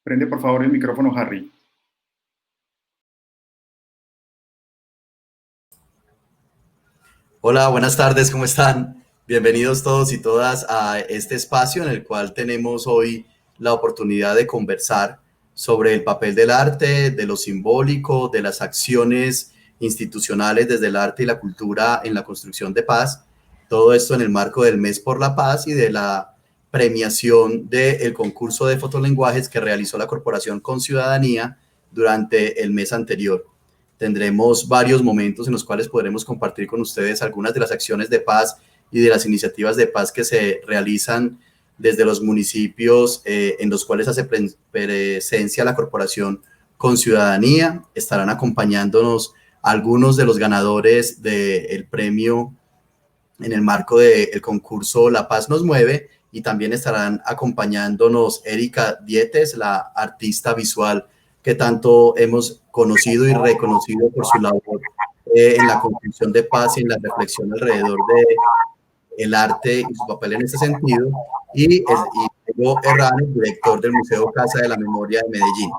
Prende por favor el micrófono, Harry. Hola, buenas tardes, ¿cómo están? Bienvenidos todos y todas a este espacio en el cual tenemos hoy la oportunidad de conversar sobre el papel del arte, de lo simbólico, de las acciones institucionales desde el arte y la cultura en la construcción de paz. Todo esto en el marco del Mes por la Paz y de la premiación del concurso de fotolenguajes que realizó la Corporación Con Ciudadanía durante el mes anterior. Tendremos varios momentos en los cuales podremos compartir con ustedes algunas de las acciones de paz y de las iniciativas de paz que se realizan desde los municipios en los cuales hace presencia la Corporación Con Ciudadanía. Estarán acompañándonos algunos de los ganadores del premio en el marco del concurso La Paz nos mueve, y también estarán acompañándonos Erika Dietes, la artista visual que tanto hemos conocido y reconocido por su labor en la construcción de paz y en la reflexión alrededor del arte y su papel en ese sentido, y Diego Herrán, director del Museo Casa de la Memoria de Medellín.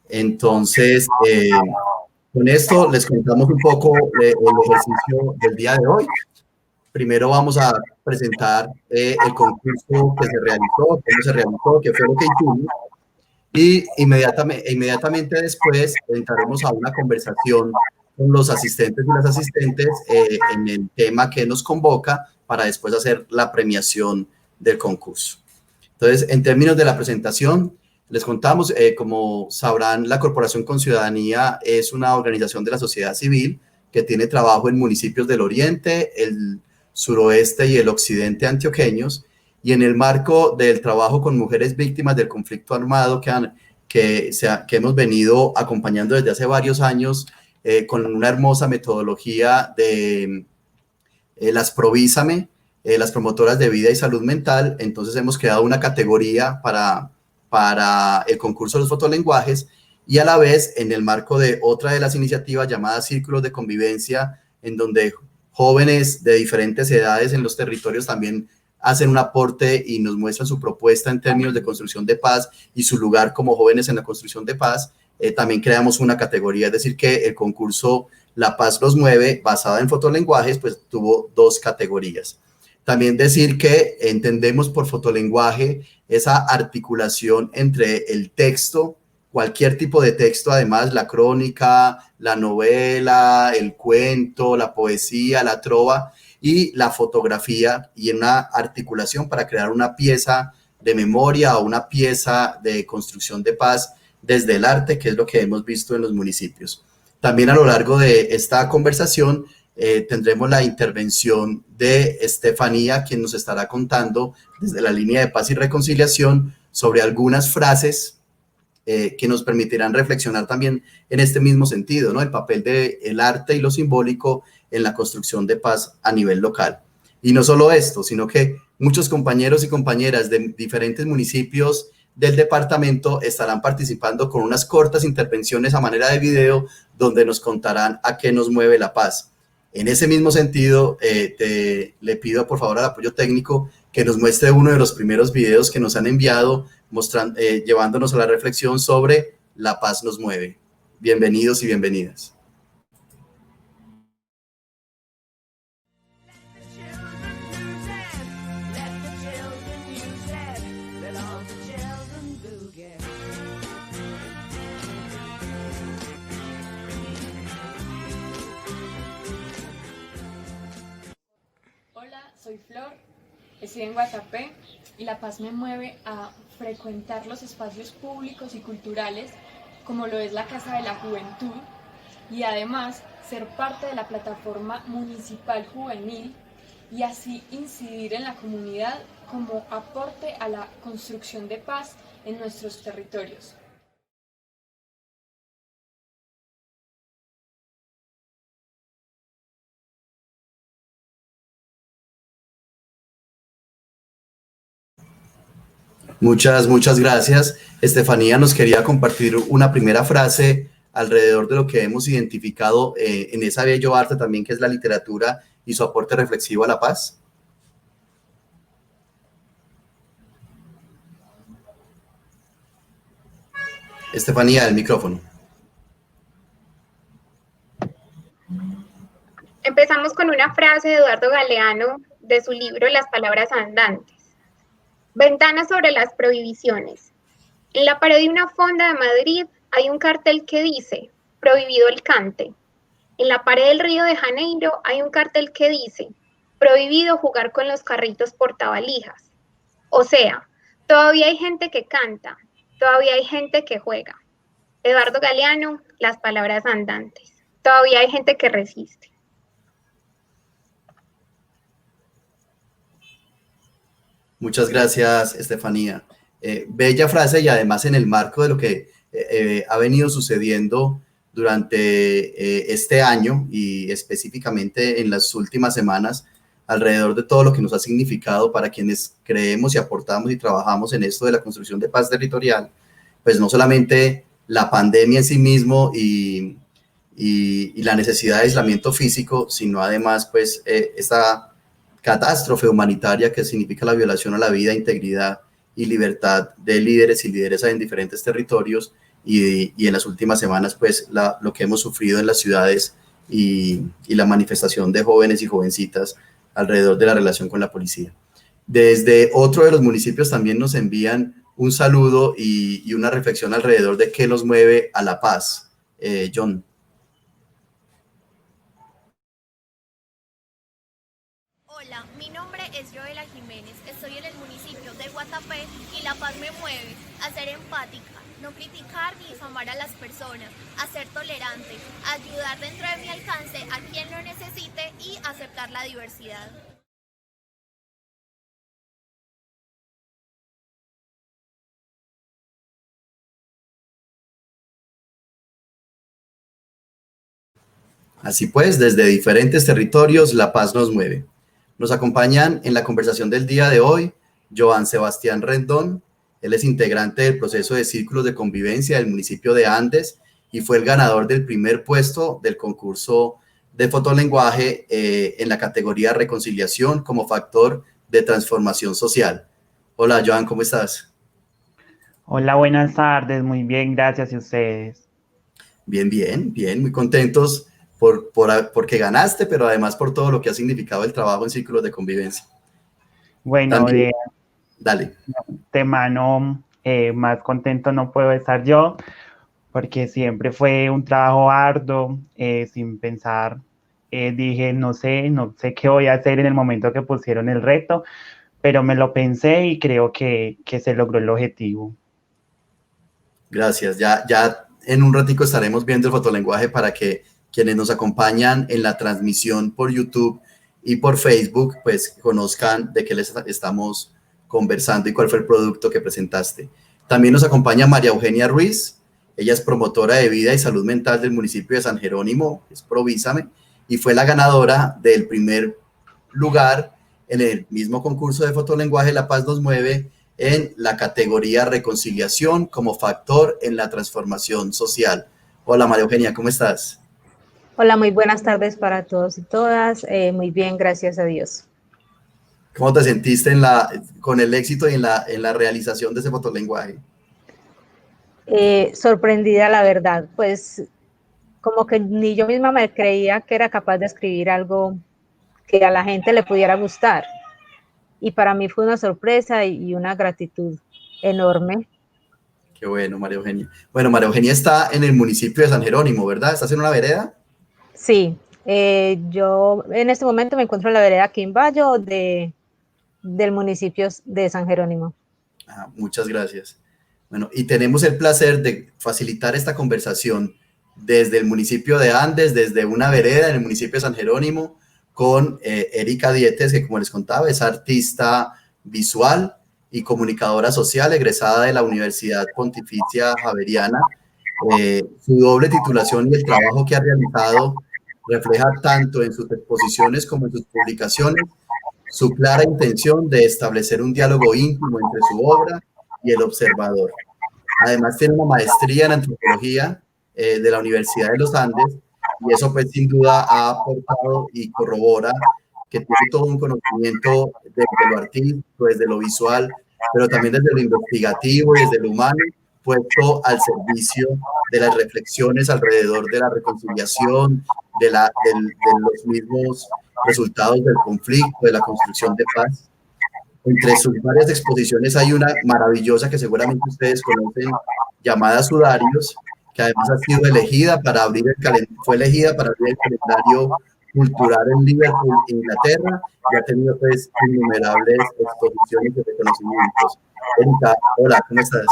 Entonces, con esto les contamos un poco el ejercicio del día de hoy. Primero vamos a presentar el concurso que se realizó, cómo se realizó, qué fue lo que hicimos, y inmediatamente después entraremos a una conversación con los asistentes y las asistentes en el tema que nos convoca para después hacer la premiación del concurso. Entonces, en términos de la presentación, les contamos, como sabrán, la Corporación Con Ciudadanía es una organización de la sociedad civil que tiene trabajo en municipios del oriente, el suroeste y el occidente antioqueños, y en el marco del trabajo con mujeres víctimas del conflicto armado que hemos venido acompañando desde hace varios años con una hermosa metodología de las Provísame, las promotoras de vida y salud mental. Entonces hemos creado una categoría para el concurso de los fotolenguajes, y a la vez en el marco de otra de las iniciativas llamadas Círculos de Convivencia, en donde jóvenes de diferentes edades en los territorios también hacen un aporte y nos muestran su propuesta en términos de construcción de paz y su lugar como jóvenes en la construcción de paz. También creamos una categoría, es decir, que el concurso La Paz los mueve, basada en fotolenguajes, pues tuvo dos categorías. También decir que entendemos por fotolenguaje esa articulación entre el texto, cualquier tipo de texto, además la crónica, la novela, el cuento, la poesía, la trova, y la fotografía, y en una articulación para crear una pieza de memoria o una pieza de construcción de paz desde el arte, que es lo que hemos visto en los municipios. También a lo largo de esta conversación tendremos la intervención de Estefanía, quien nos estará contando desde la línea de paz y reconciliación sobre algunas frases que nos permitirán reflexionar también en este mismo sentido, ¿no? El papel del arte y lo simbólico en la construcción de paz a nivel local. Y no solo esto, sino que muchos compañeros y compañeras de diferentes municipios del departamento estarán participando con unas cortas intervenciones a manera de video donde nos contarán a qué nos mueve la paz. En ese mismo sentido, le pido por favor al apoyo técnico que nos muestre uno de los primeros videos que nos han enviado, llevándonos a la reflexión sobre La Paz nos mueve. Bienvenidos y bienvenidas. Hola, soy Flor, estoy en Guatapé y La Paz me mueve a frecuentar los espacios públicos y culturales como lo es la Casa de la Juventud, y además ser parte de la plataforma municipal juvenil y así incidir en la comunidad como aporte a la construcción de paz en nuestros territorios. Muchas gracias. Estefanía nos quería compartir una primera frase alrededor de lo que hemos identificado en esa bello arte también que es la literatura y su aporte reflexivo a la paz. Estefanía, el micrófono. Empezamos con una frase de Eduardo Galeano de su libro Las palabras andantes. Ventanas sobre las prohibiciones. En la pared de una fonda de Madrid hay un cartel que dice, prohibido el cante. En la pared del Río de Janeiro hay un cartel que dice, prohibido jugar con los carritos portavalijas. O sea, todavía hay gente que canta, todavía hay gente que juega. Eduardo Galeano, Las palabras andantes. Todavía hay gente que resiste. Muchas gracias, Estefanía. Bella frase y además en el marco de lo que ha venido sucediendo durante este año y específicamente en las últimas semanas alrededor de todo lo que nos ha significado para quienes creemos y aportamos y trabajamos en esto de la construcción de paz territorial, pues no solamente la pandemia en sí mismo y la necesidad de aislamiento físico, sino además pues esta catástrofe humanitaria que significa la violación a la vida, integridad y libertad de líderes y lideresas en diferentes territorios y en las últimas semanas pues lo que hemos sufrido en las ciudades y la manifestación de jóvenes y jovencitas alrededor de la relación con la policía. Desde otro de los municipios también nos envían un saludo y una reflexión alrededor de qué nos mueve a la paz. John. Hola, mi nombre es Joela Jiménez, estoy en el municipio de Guatapé y la paz me mueve a ser empática, no criticar ni difamar a las personas, a ser tolerante, a ayudar dentro de mi alcance a quien lo necesite y aceptar la diversidad. Así pues, desde diferentes territorios, la paz nos mueve. Nos acompañan en la conversación del día de hoy Joan Sebastián Rendón. Él es integrante del proceso de círculos de convivencia del municipio de Andes y fue el ganador del primer puesto del concurso de fotolenguaje en la categoría reconciliación como factor de transformación social. Hola, Joan, ¿cómo estás? Hola, buenas tardes, muy bien, gracias y ustedes. Bien, bien, bien, muy contentos porque ganaste, pero además por todo lo que ha significado el trabajo en círculos de convivencia. Bueno, también, dale. De mano, más contento no puedo estar yo, porque siempre fue un trabajo arduo, sin pensar, dije, no sé qué voy a hacer en el momento que pusieron el reto, pero me lo pensé y creo que se logró el objetivo. Gracias, ya en un ratico estaremos viendo el fotolenguaje para que quienes nos acompañan en la transmisión por YouTube y por Facebook, pues conozcan de qué les estamos conversando y cuál fue el producto que presentaste. También nos acompaña María Eugenia Ruiz, ella es promotora de vida y salud mental del municipio de San Jerónimo, es Provísame, y fue la ganadora del primer lugar en el mismo concurso de fotolenguaje La Paz nos mueve en la categoría reconciliación como factor en la transformación social. Hola María Eugenia, ¿cómo estás? Hola, muy buenas tardes para todos y todas. Muy bien, gracias a Dios. ¿Cómo te sentiste con el éxito y en la realización de ese fotolenguaje? Sorprendida, la verdad, pues como que ni yo misma me creía que era capaz de escribir algo que a la gente le pudiera gustar. Y para mí fue una sorpresa y una gratitud enorme. Qué bueno, María Eugenia. Bueno, María Eugenia está en el municipio de San Jerónimo, ¿verdad? ¿Estás en una vereda? Sí, yo en este momento me encuentro en la vereda Quimbayo del municipio de San Jerónimo. Muchas gracias. Bueno, y tenemos el placer de facilitar esta conversación desde el municipio de Andes, desde una vereda en el municipio de San Jerónimo, con Erika Dietes, que como les contaba, es artista visual y comunicadora social, egresada de la Universidad Pontificia Javeriana. Su doble titulación y el trabajo que ha realizado refleja tanto en sus exposiciones como en sus publicaciones su clara intención de establecer un diálogo íntimo entre su obra y el observador. Además tiene una maestría en antropología de la Universidad de los Andes y eso pues sin duda ha aportado y corrobora que tiene todo un conocimiento desde lo artístico, desde lo visual, pero también desde lo investigativo y desde lo humano puesto al servicio de las reflexiones alrededor de la reconciliación, de los mismos resultados del conflicto, de la construcción de paz. Entre sus varias exposiciones hay una maravillosa que seguramente ustedes conocen, llamada Sudarios, que además ha sido elegida para abrir fue elegida para abrir el calendario cultural en Liverpool, Inglaterra, y ha tenido pues innumerables exposiciones y reconocimientos. Erika, hola, ¿cómo estás?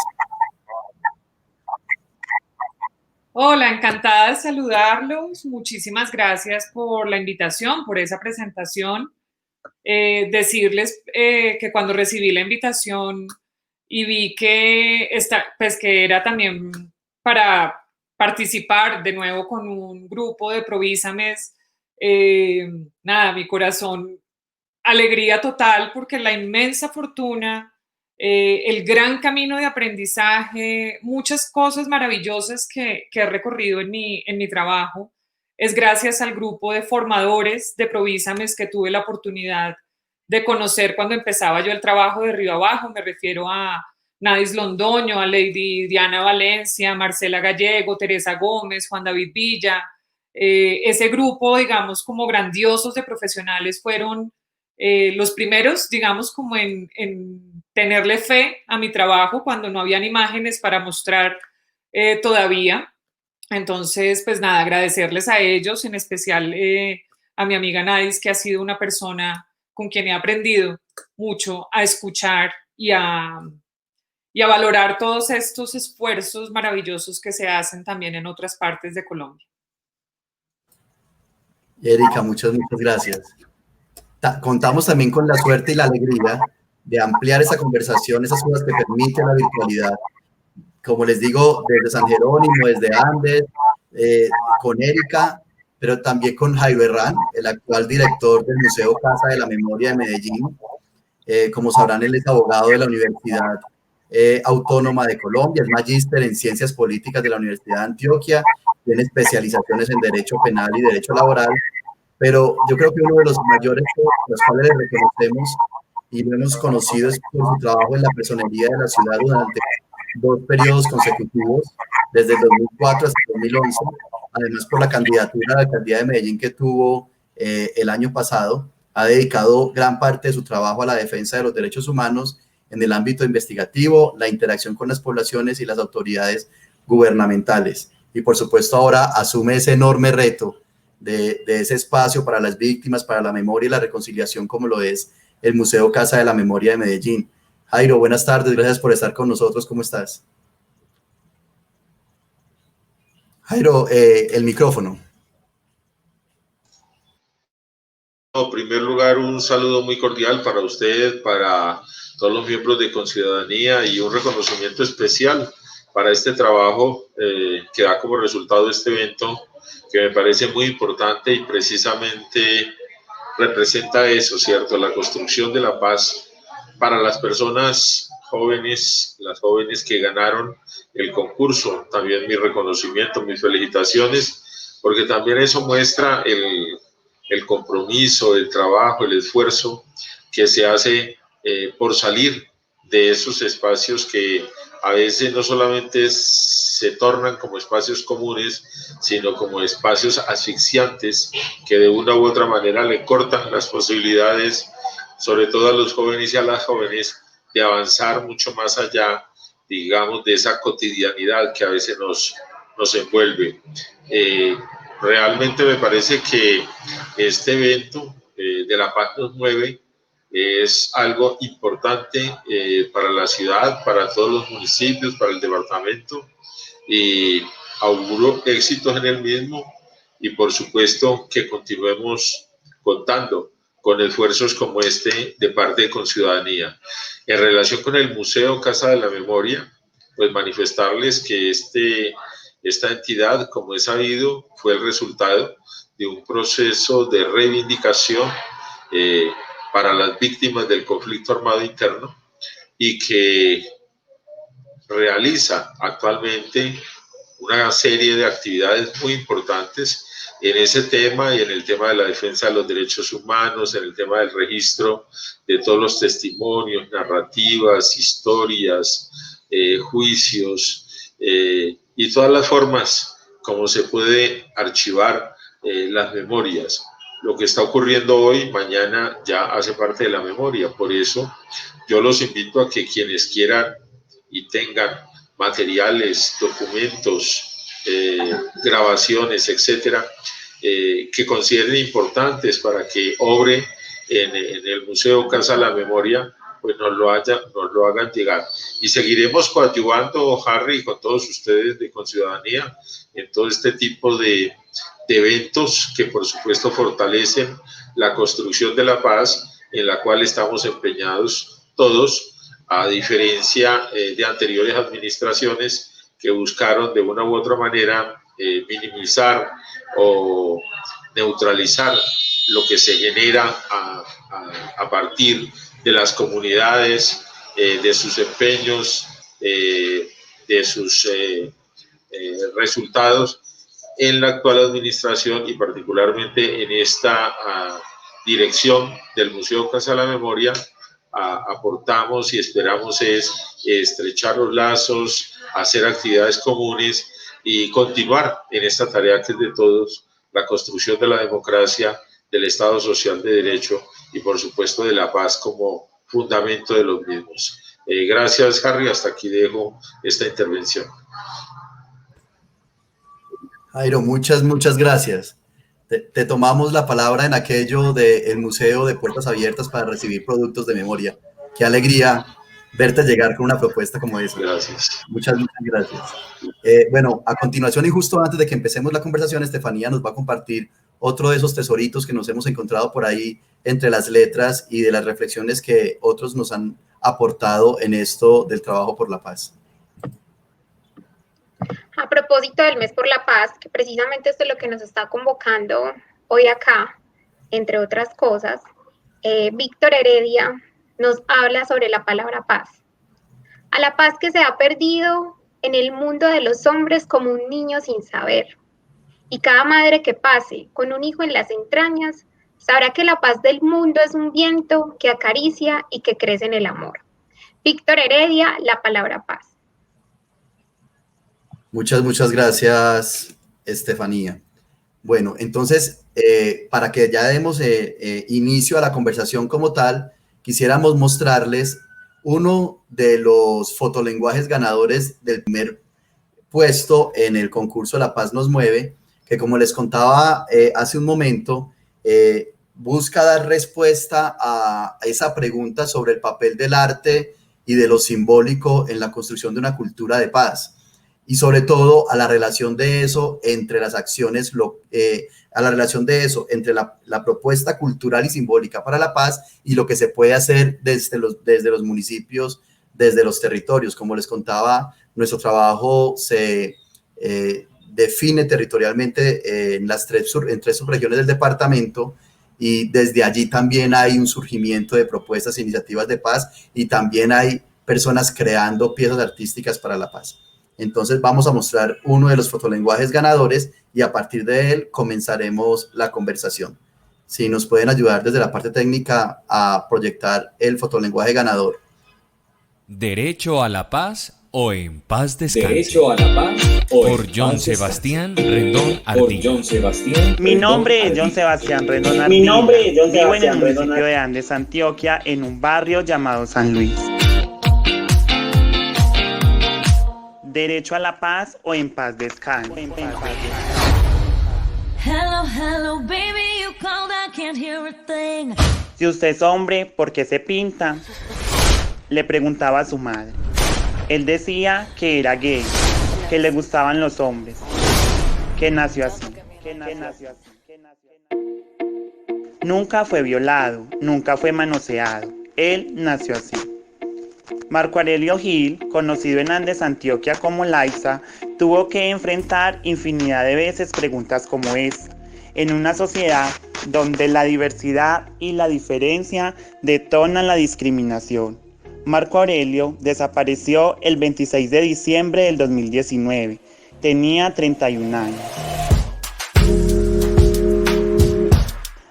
Hola, encantada de saludarlos. Muchísimas gracias por la invitación, por esa presentación. Decirles que cuando recibí la invitación y vi que, pues que era también para participar de nuevo con un grupo de Provísames, nada, mi corazón, alegría total, porque la inmensa fortuna, el gran camino de aprendizaje, muchas cosas maravillosas que he recorrido en mi trabajo, es gracias al grupo de formadores de Provísames que tuve la oportunidad de conocer cuando empezaba yo el trabajo de arriba abajo. Me refiero a Nadis Londoño, a Lady Diana Valencia, Marcela Gallego, Teresa Gómez, Juan David Villa. Ese grupo, digamos, como grandiosos de profesionales fueron los primeros, digamos, como en tenerle fe a mi trabajo cuando no habían imágenes para mostrar todavía. Entonces, pues nada, agradecerles a ellos, en especial a mi amiga Nadis, que ha sido una persona con quien he aprendido mucho a escuchar y a valorar todos estos esfuerzos maravillosos que se hacen también en otras partes de Colombia. Erika, muchas gracias. Contamos también con la suerte y la alegría de ampliar esa conversación, esas cosas que permite la virtualidad. Como les digo, desde San Jerónimo, desde Andes, con Erika, pero también con Jairo Herrán, el actual director del Museo Casa de la Memoria de Medellín. Como sabrán, él es abogado de la Universidad Autónoma de Colombia, es magíster en Ciencias Políticas de la Universidad de Antioquia, tiene especializaciones en Derecho Penal y Derecho Laboral, pero yo creo que uno de los mayores por los cuales le reconocemos y lo hemos conocido es por su trabajo en la personería de la ciudad durante 2 periodos consecutivos, desde el 2004 hasta el 2011, además por la candidatura a la alcaldía de Medellín que tuvo el año pasado. Ha dedicado gran parte de su trabajo a la defensa de los derechos humanos en el ámbito investigativo, la interacción con las poblaciones y las autoridades gubernamentales. Y por supuesto ahora asume ese enorme reto de ese espacio para las víctimas, para la memoria y la reconciliación, como lo es el Museo Casa de la Memoria de Medellín. Jairo, buenas tardes, gracias por estar con nosotros, ¿cómo estás? Jairo, el micrófono. En primer lugar, un saludo muy cordial para usted, para todos los miembros de Conciudadanía y un reconocimiento especial para este trabajo que da como resultado este evento, que me parece muy importante y precisamente representa eso, ¿cierto? La construcción de la paz para las personas jóvenes, las jóvenes que ganaron el concurso. También mi reconocimiento, mis felicitaciones, porque también eso muestra el compromiso, el trabajo, el esfuerzo que se hace por salir de esos espacios que a veces no solamente se tornan como espacios comunes, sino como espacios asfixiantes que de una u otra manera le cortan las posibilidades, sobre todo a los jóvenes y a las jóvenes, de avanzar mucho más allá, digamos, de esa cotidianidad que a veces nos envuelve. Realmente me parece que este evento de La Paz nos mueve es algo importante para la ciudad, para todos los municipios, para el departamento, y auguro éxitos en el mismo y por supuesto que continuemos contando con esfuerzos como este de parte de Conciudadanía. En relación con el Museo Casa de la Memoria, pues manifestarles que esta entidad, como es sabido, fue el resultado de un proceso de reivindicación para las víctimas del conflicto armado interno y que realiza actualmente una serie de actividades muy importantes en ese tema y en el tema de la defensa de los derechos humanos, en el tema del registro de todos los testimonios, narrativas, historias, juicios y todas las formas como se puede archivar las memorias. Lo que está ocurriendo hoy, mañana ya hace parte de la memoria. Por eso yo los invito a que quienes quieran y tengan materiales, documentos, grabaciones, etcétera, que consideren importantes para que obre en el Museo Casa de la Memoria, pues nos lo hagan llegar. Y seguiremos coadyuvando, Harry, con todos ustedes de Conciudadanía en todo este tipo de eventos que por supuesto fortalecen la construcción de la paz, en la cual estamos empeñados todos, a diferencia de anteriores administraciones que buscaron de una u otra manera minimizar o neutralizar lo que se genera a partir de las comunidades, de sus empeños, de sus resultados. En la actual administración y particularmente en esta dirección del Museo Casa de la Memoria, aportamos y esperamos es estrechar los lazos, hacer actividades comunes y continuar en esta tarea que es de todos, la construcción de la democracia, del Estado Social de Derecho y por supuesto de la paz como fundamento de los mismos. Gracias, Harry, hasta aquí dejo esta intervención. Jairo, muchas gracias. Te tomamos la palabra en aquello del Museo de Puertas Abiertas para recibir productos de memoria. Qué alegría verte llegar con una propuesta como esa. Gracias. Muchas gracias. Bueno, a continuación y justo antes de que empecemos la conversación, Estefanía nos va a compartir otro de esos tesoritos que nos hemos encontrado por ahí entre las letras y de las reflexiones que otros nos han aportado en esto del trabajo por la paz. A propósito del Mes por la Paz, que precisamente esto es lo que nos está convocando hoy acá, entre otras cosas, Víctor Heredia nos habla sobre la palabra paz. A la paz que se ha perdido en el mundo de los hombres como un niño sin saber. Y cada madre que pase con un hijo en las entrañas sabrá que la paz del mundo es un viento que acaricia y que crece en el amor. Víctor Heredia, la palabra paz. Muchas gracias, Estefanía. Bueno, entonces, para que ya demos inicio a la conversación como tal, quisiéramos mostrarles uno de los fotolenguajes ganadores del primer puesto en el concurso La Paz nos mueve, que como les contaba hace un momento, busca dar respuesta a esa pregunta sobre el papel del arte y de lo simbólico en la construcción de una cultura de paz. Y sobre todo a la relación de eso entre las acciones, a la relación de eso entre la propuesta cultural y simbólica para la paz y lo que se puede hacer desde los municipios, desde los territorios. Como les contaba, nuestro trabajo se define territorialmente en tres subregiones del departamento, y desde allí también hay un surgimiento de propuestas e iniciativas de paz, y también hay personas creando piezas artísticas para la paz. Entonces vamos a mostrar uno de los fotolenguajes ganadores y a partir de él comenzaremos la conversación. Si nos pueden ayudar desde la parte técnica a proyectar el fotolenguaje ganador. Derecho a la paz o en paz descanse. Derecho a la paz o por John Sebastián Rendón Ardila. Mi nombre es John Sebastián Rendón Ardila. Vivo en el municipio de Andes, Antioquia, en un barrio llamado San Luis. Derecho a la paz o en paz descanse. Hello, baby, you called, I can't hear a thing. Si usted es hombre, ¿por qué se pinta? Le preguntaba a su madre. Él decía que era gay, que le gustaban los hombres, que nació así. Nunca fue violado, nunca fue manoseado. Él nació así. Marco Aurelio Gil, conocido en Andes, Antioquia como Laiza, tuvo que enfrentar infinidad de veces preguntas como esta, en una sociedad donde la diversidad y la diferencia detonan la discriminación. Marco Aurelio desapareció el 26 de diciembre del 2019. Tenía 31 años.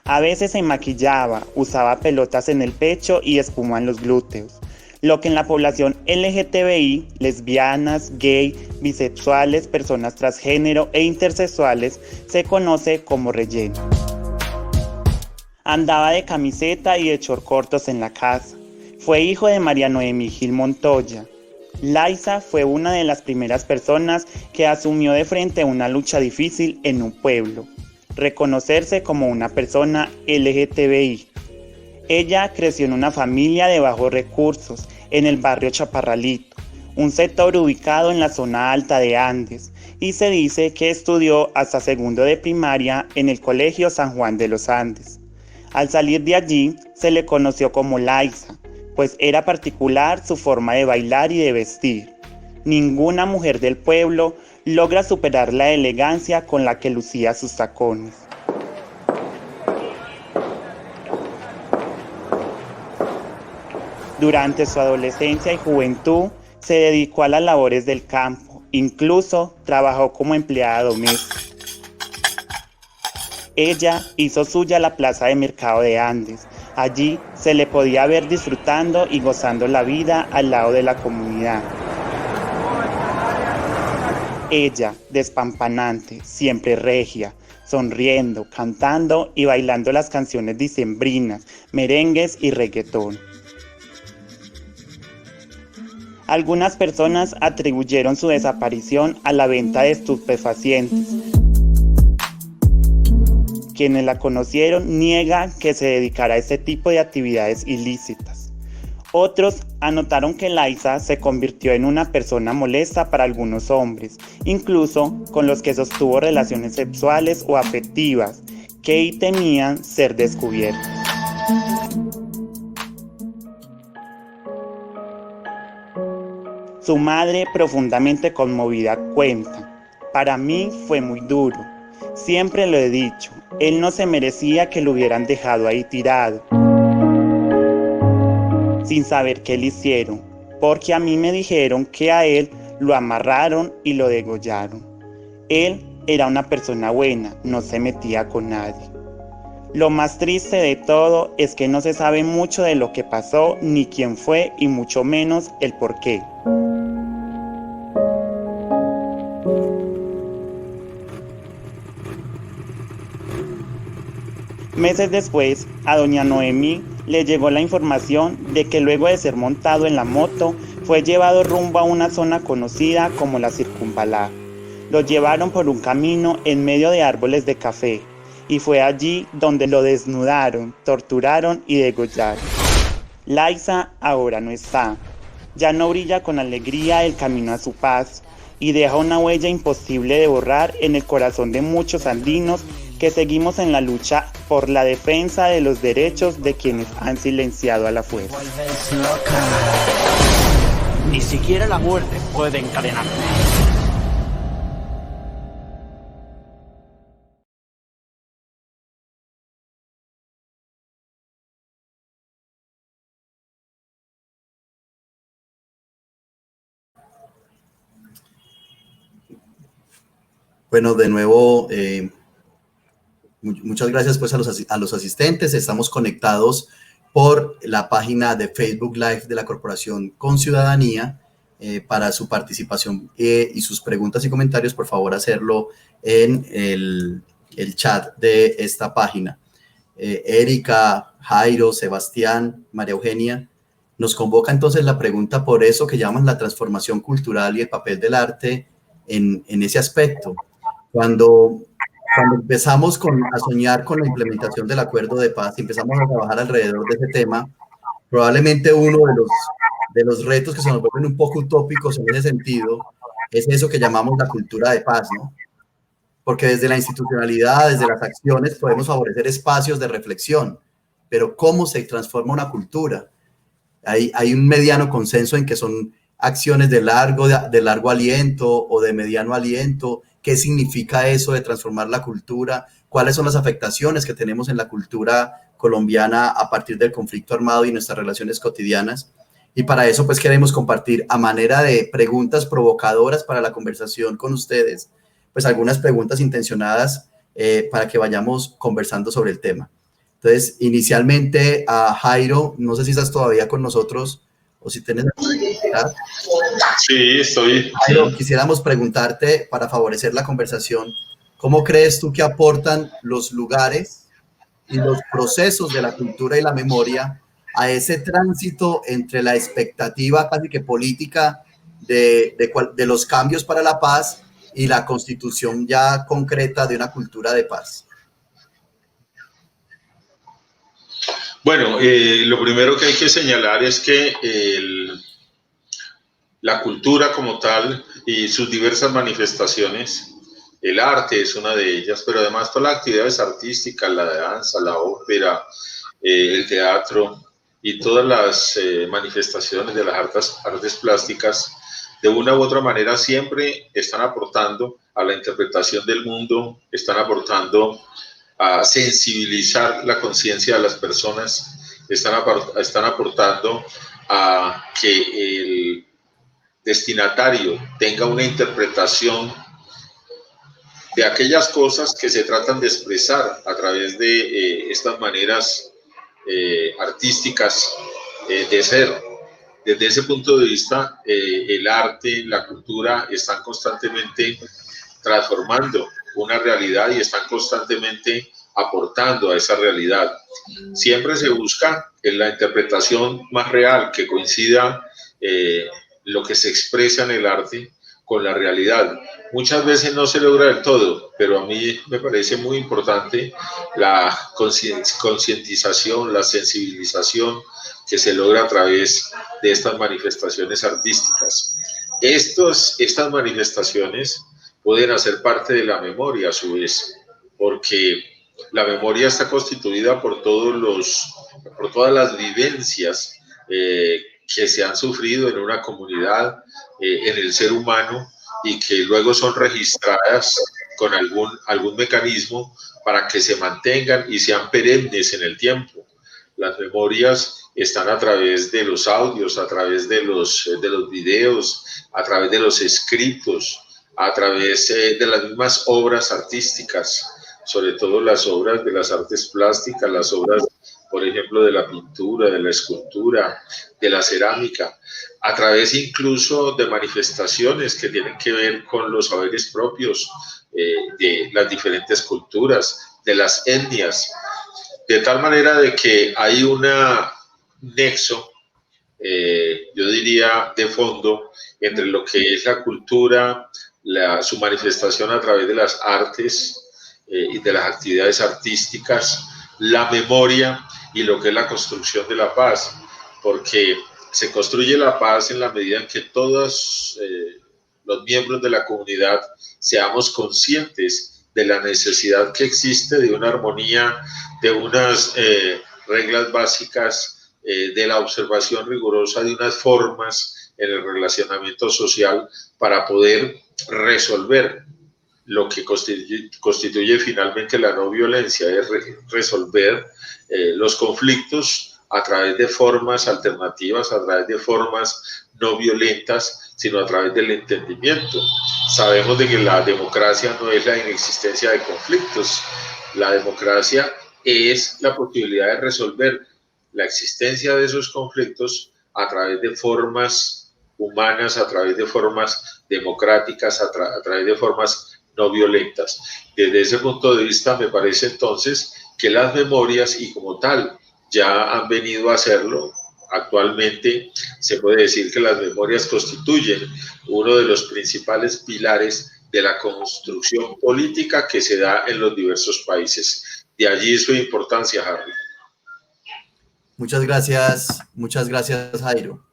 A veces se maquillaba, usaba pelotas en el pecho y espuma en los glúteos. lo que en la población LGTBI, lesbianas, gay, bisexuales, personas transgénero e intersexuales, se conoce como relleno. Andaba de camiseta y de short cortos en la casa. Fue hijo de María Noemí Gil Montoya. Laisa fue una de las primeras personas que asumió de frente una lucha difícil en un pueblo: reconocerse como una persona LGTBI. Ella creció en una familia de bajos recursos, en el barrio Chaparralito, un sector ubicado en la zona alta de Andes, y se dice que estudió hasta segundo de primaria en el Colegio San Juan de los Andes. Al salir de allí, se le conoció como Laisa, pues era particular su forma de bailar y de vestir. Ninguna mujer del pueblo logra superar la elegancia con la que lucía sus tacones. Durante su adolescencia y juventud, se dedicó a las labores del campo, incluso trabajó como empleada doméstica. Ella hizo suya la plaza de mercado de Andes. Allí se le podía ver disfrutando y gozando la vida al lado de la comunidad. Ella, despampanante, siempre regia, sonriendo, cantando y bailando las canciones dicembrinas, merengues y reggaetón. Algunas personas atribuyeron su desaparición a la venta de estupefacientes. Quienes la conocieron niegan que se dedicara a este tipo de actividades ilícitas. Otros anotaron que Laisa se convirtió en una persona molesta para algunos hombres, incluso con los que sostuvo relaciones sexuales o afectivas, que temían ser descubiertos. Su madre, profundamente conmovida, cuenta: para mí fue muy duro. Siempre lo he dicho, él no se merecía que lo hubieran dejado ahí tirado, sin saber qué le hicieron, porque a mí me dijeron que a él lo amarraron y lo degollaron. Él era una persona buena, no se metía con nadie. Lo más triste de todo es que no se sabe mucho de lo que pasó, ni quién fue, y mucho menos el por qué. Meses después, a doña Noemí le llegó la información de que luego de ser montado en la moto, fue llevado rumbo a una zona conocida como la Circunvalar. Lo llevaron por un camino en medio de árboles de café, y fue allí donde lo desnudaron, torturaron y degollaron. Laisa ahora no está. Ya no brilla con alegría el camino a su paz, y deja una huella imposible de borrar en el corazón de muchos andinos que seguimos en la lucha por la defensa de los derechos de quienes han silenciado a la fuerza. Ni siquiera la muerte puede encadenarme. Bueno, de nuevo, muchas gracias pues a los asistentes. Estamos conectados por la página de Facebook Live de la Corporación Con Ciudadanía. Para su participación y sus preguntas y comentarios, por favor, hacerlo en el chat de esta página. Erika, Jairo, Sebastián, María Eugenia, nos convoca entonces la pregunta por eso que llaman la transformación cultural y el papel del arte en ese aspecto. Cuando empezamos a soñar con la implementación del acuerdo de paz y empezamos a trabajar alrededor de ese tema, probablemente uno de los retos que se nos vuelven un poco utópicos en ese sentido es eso que llamamos la cultura de paz, ¿no? Porque desde la institucionalidad, desde las acciones, podemos favorecer espacios de reflexión, pero ¿cómo se transforma una cultura? Hay un mediano consenso en que son acciones de largo aliento o de mediano aliento. ¿Qué significa eso de transformar la cultura? ¿Cuáles son las afectaciones que tenemos en la cultura colombiana a partir del conflicto armado y nuestras relaciones cotidianas? Y para eso pues queremos compartir a manera de preguntas provocadoras para la conversación con ustedes, pues algunas preguntas intencionadas para que vayamos conversando sobre el tema. Entonces, inicialmente a Jairo, no sé si estás todavía con nosotros o si tienes alguna pregunta. Sí, estoy. Jairo, quisiéramos preguntarte, para favorecer la conversación, ¿cómo crees tú que aportan los lugares y los procesos de la cultura y la memoria a ese tránsito entre la expectativa casi que política de los cambios para la paz y la constitución ya concreta de una cultura de paz? Bueno, lo primero que hay que señalar es que la cultura como tal y sus diversas manifestaciones, el arte es una de ellas, pero además todas las actividades artísticas, la danza, la ópera, el teatro y todas las manifestaciones de las artes plásticas, de una u otra manera siempre están aportando a la interpretación del mundo, están aportando a sensibilizar la conciencia de las personas, están aportando a que el destinatario tenga una interpretación de aquellas cosas que se tratan de expresar a través de estas maneras artísticas de ser. Desde ese punto de vista, el arte, la cultura están constantemente transformando una realidad y están constantemente aportando a esa realidad. Siempre se busca en la interpretación más real, que coincida lo que se expresa en el arte con la realidad. Muchas veces no se logra del todo, pero a mí me parece muy importante la concientización, la sensibilización que se logra a través de estas manifestaciones artísticas. Estas manifestaciones pueden hacer parte de la memoria a su vez, porque la memoria está constituida por todas las vivencias que se han sufrido en una comunidad, en el ser humano, y que luego son registradas con algún mecanismo para que se mantengan y sean perennes en el tiempo. Las memorias están a través de los audios, a través de los videos, a través de los escritos, a través de las mismas obras artísticas, sobre todo las obras de las artes plásticas, las obras, por ejemplo, de la pintura, de la escultura, de la cerámica, a través incluso de manifestaciones que tienen que ver con los saberes propios de las diferentes culturas, de las etnias, de tal manera de que hay un nexo, yo diría, de fondo entre lo que es la cultura, su manifestación a través de las artes y de las actividades artísticas, la memoria y lo que es la construcción de la paz, porque se construye la paz en la medida en que todos los miembros de la comunidad seamos conscientes de la necesidad que existe de una armonía, de unas reglas básicas, de la observación rigurosa de unas formas en el relacionamiento social para poder resolver lo que constituye finalmente la no violencia, es resolver los conflictos a través de formas alternativas, a través de formas no violentas, sino a través del entendimiento. Sabemos de que la democracia no es la inexistencia de conflictos, la democracia es la posibilidad de resolver la existencia de esos conflictos a través de formas humanas, a través de formas democráticas, a través de formas no violentas. Desde ese punto de vista me parece entonces que las memorias, y como tal ya han venido a hacerlo, actualmente se puede decir que las memorias constituyen uno de los principales pilares de la construcción política que se da en los diversos países. De allí su importancia, Harry. Muchas gracias, Jairo.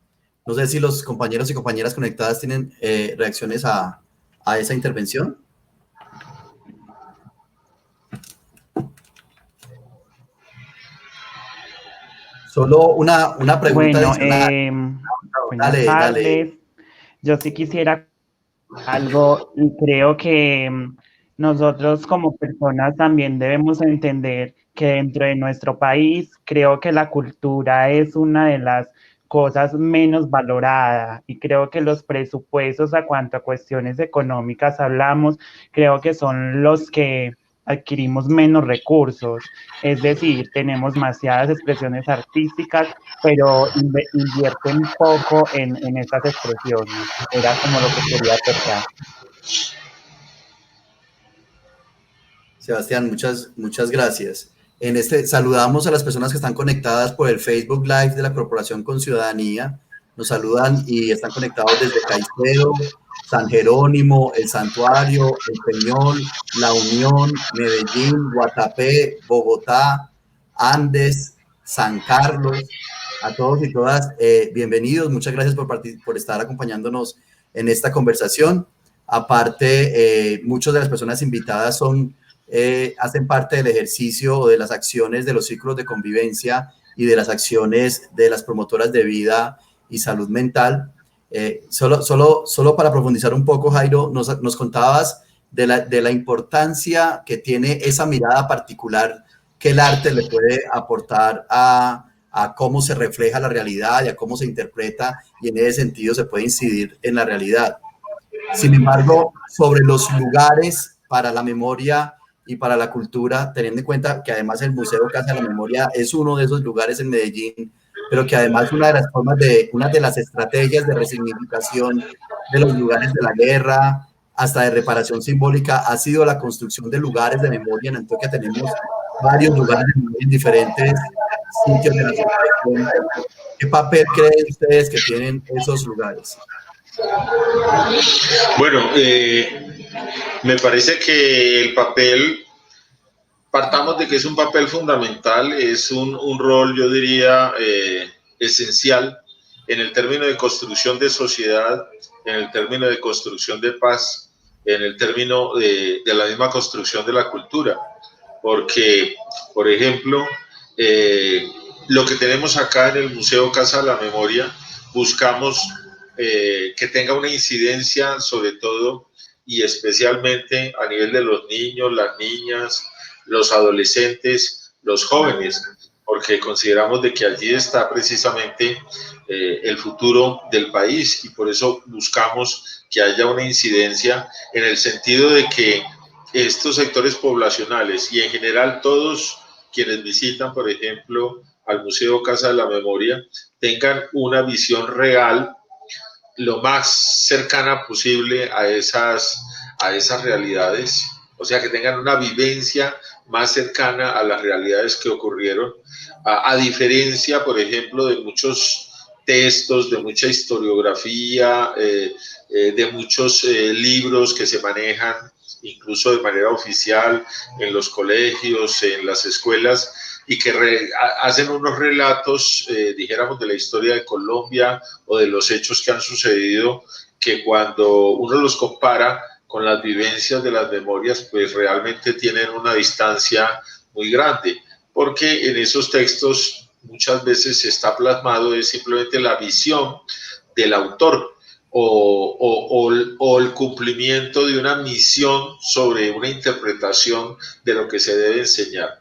No sé si los compañeros y compañeras conectadas tienen reacciones a esa intervención. Solo una pregunta adicional. Buenas tardes. Yo sí quisiera algo, y creo que nosotros como personas también debemos entender que dentro de nuestro país creo que la cultura es una de las cosas menos valoradas, y creo que los presupuestos a cuanto a cuestiones económicas hablamos, creo que son los que adquirimos menos recursos, es decir, tenemos demasiadas expresiones artísticas, pero invierten poco en estas expresiones. Era como lo que quería aportar. Sebastián, muchas gracias. Saludamos a las personas que están conectadas por el Facebook Live de la Corporación con Ciudadanía. Nos saludan y están conectados desde Caicedo, San Jerónimo, El Santuario, El Peñol, La Unión, Medellín, Guatapé, Bogotá, Andes, San Carlos. A todos y todas, bienvenidos. Muchas gracias por estar acompañándonos en esta conversación. Aparte, muchas de las personas invitadas hacen parte del ejercicio o de las acciones de los círculos de convivencia y de las acciones de las promotoras de vida y salud mental. Solo para profundizar un poco, Jairo, nos contabas de la importancia que tiene esa mirada particular que el arte le puede aportar a cómo se refleja la realidad y a cómo se interpreta, y en ese sentido se puede incidir en la realidad. Sin embargo, sobre los lugares para la memoria y para la cultura, teniendo en cuenta que además el Museo Casa de la Memoria es uno de esos lugares en Medellín, pero que además una de las estrategias de resignificación de los lugares de la guerra, hasta de reparación simbólica, ha sido la construcción de lugares de memoria. En Antioquia tenemos varios lugares de memoria en diferentes sitios de la ciudad. ¿Qué papel creen ustedes que tienen esos lugares? Bueno, me parece que el papel, partamos de que es un papel fundamental, es un rol, yo diría, esencial en el término de construcción de sociedad, en el término de construcción de paz, en el término de la misma construcción de la cultura. Porque, por ejemplo, lo que tenemos acá en el Museo Casa de la Memoria, buscamos que tenga una incidencia sobre todo y especialmente a nivel de los niños, las niñas, los adolescentes, los jóvenes, porque consideramos de que allí está precisamente el futuro del país, y por eso buscamos que haya una incidencia en el sentido de que estos sectores poblacionales y en general todos quienes visitan, por ejemplo, al Museo Casa de la Memoria, tengan una visión real lo más cercana posible a esas realidades, o sea, que tengan una vivencia más cercana a las realidades que ocurrieron, a diferencia, por ejemplo, de muchos textos, de mucha historiografía, de muchos libros que se manejan incluso de manera oficial en los colegios, en las escuelas, y que hacen unos relatos, dijéramos, de la historia de Colombia o de los hechos que han sucedido, que cuando uno los compara con las vivencias de las memorias, pues realmente tienen una distancia muy grande, porque en esos textos muchas veces está plasmado es simplemente la visión del autor o el cumplimiento de una misión sobre una interpretación de lo que se debe enseñar.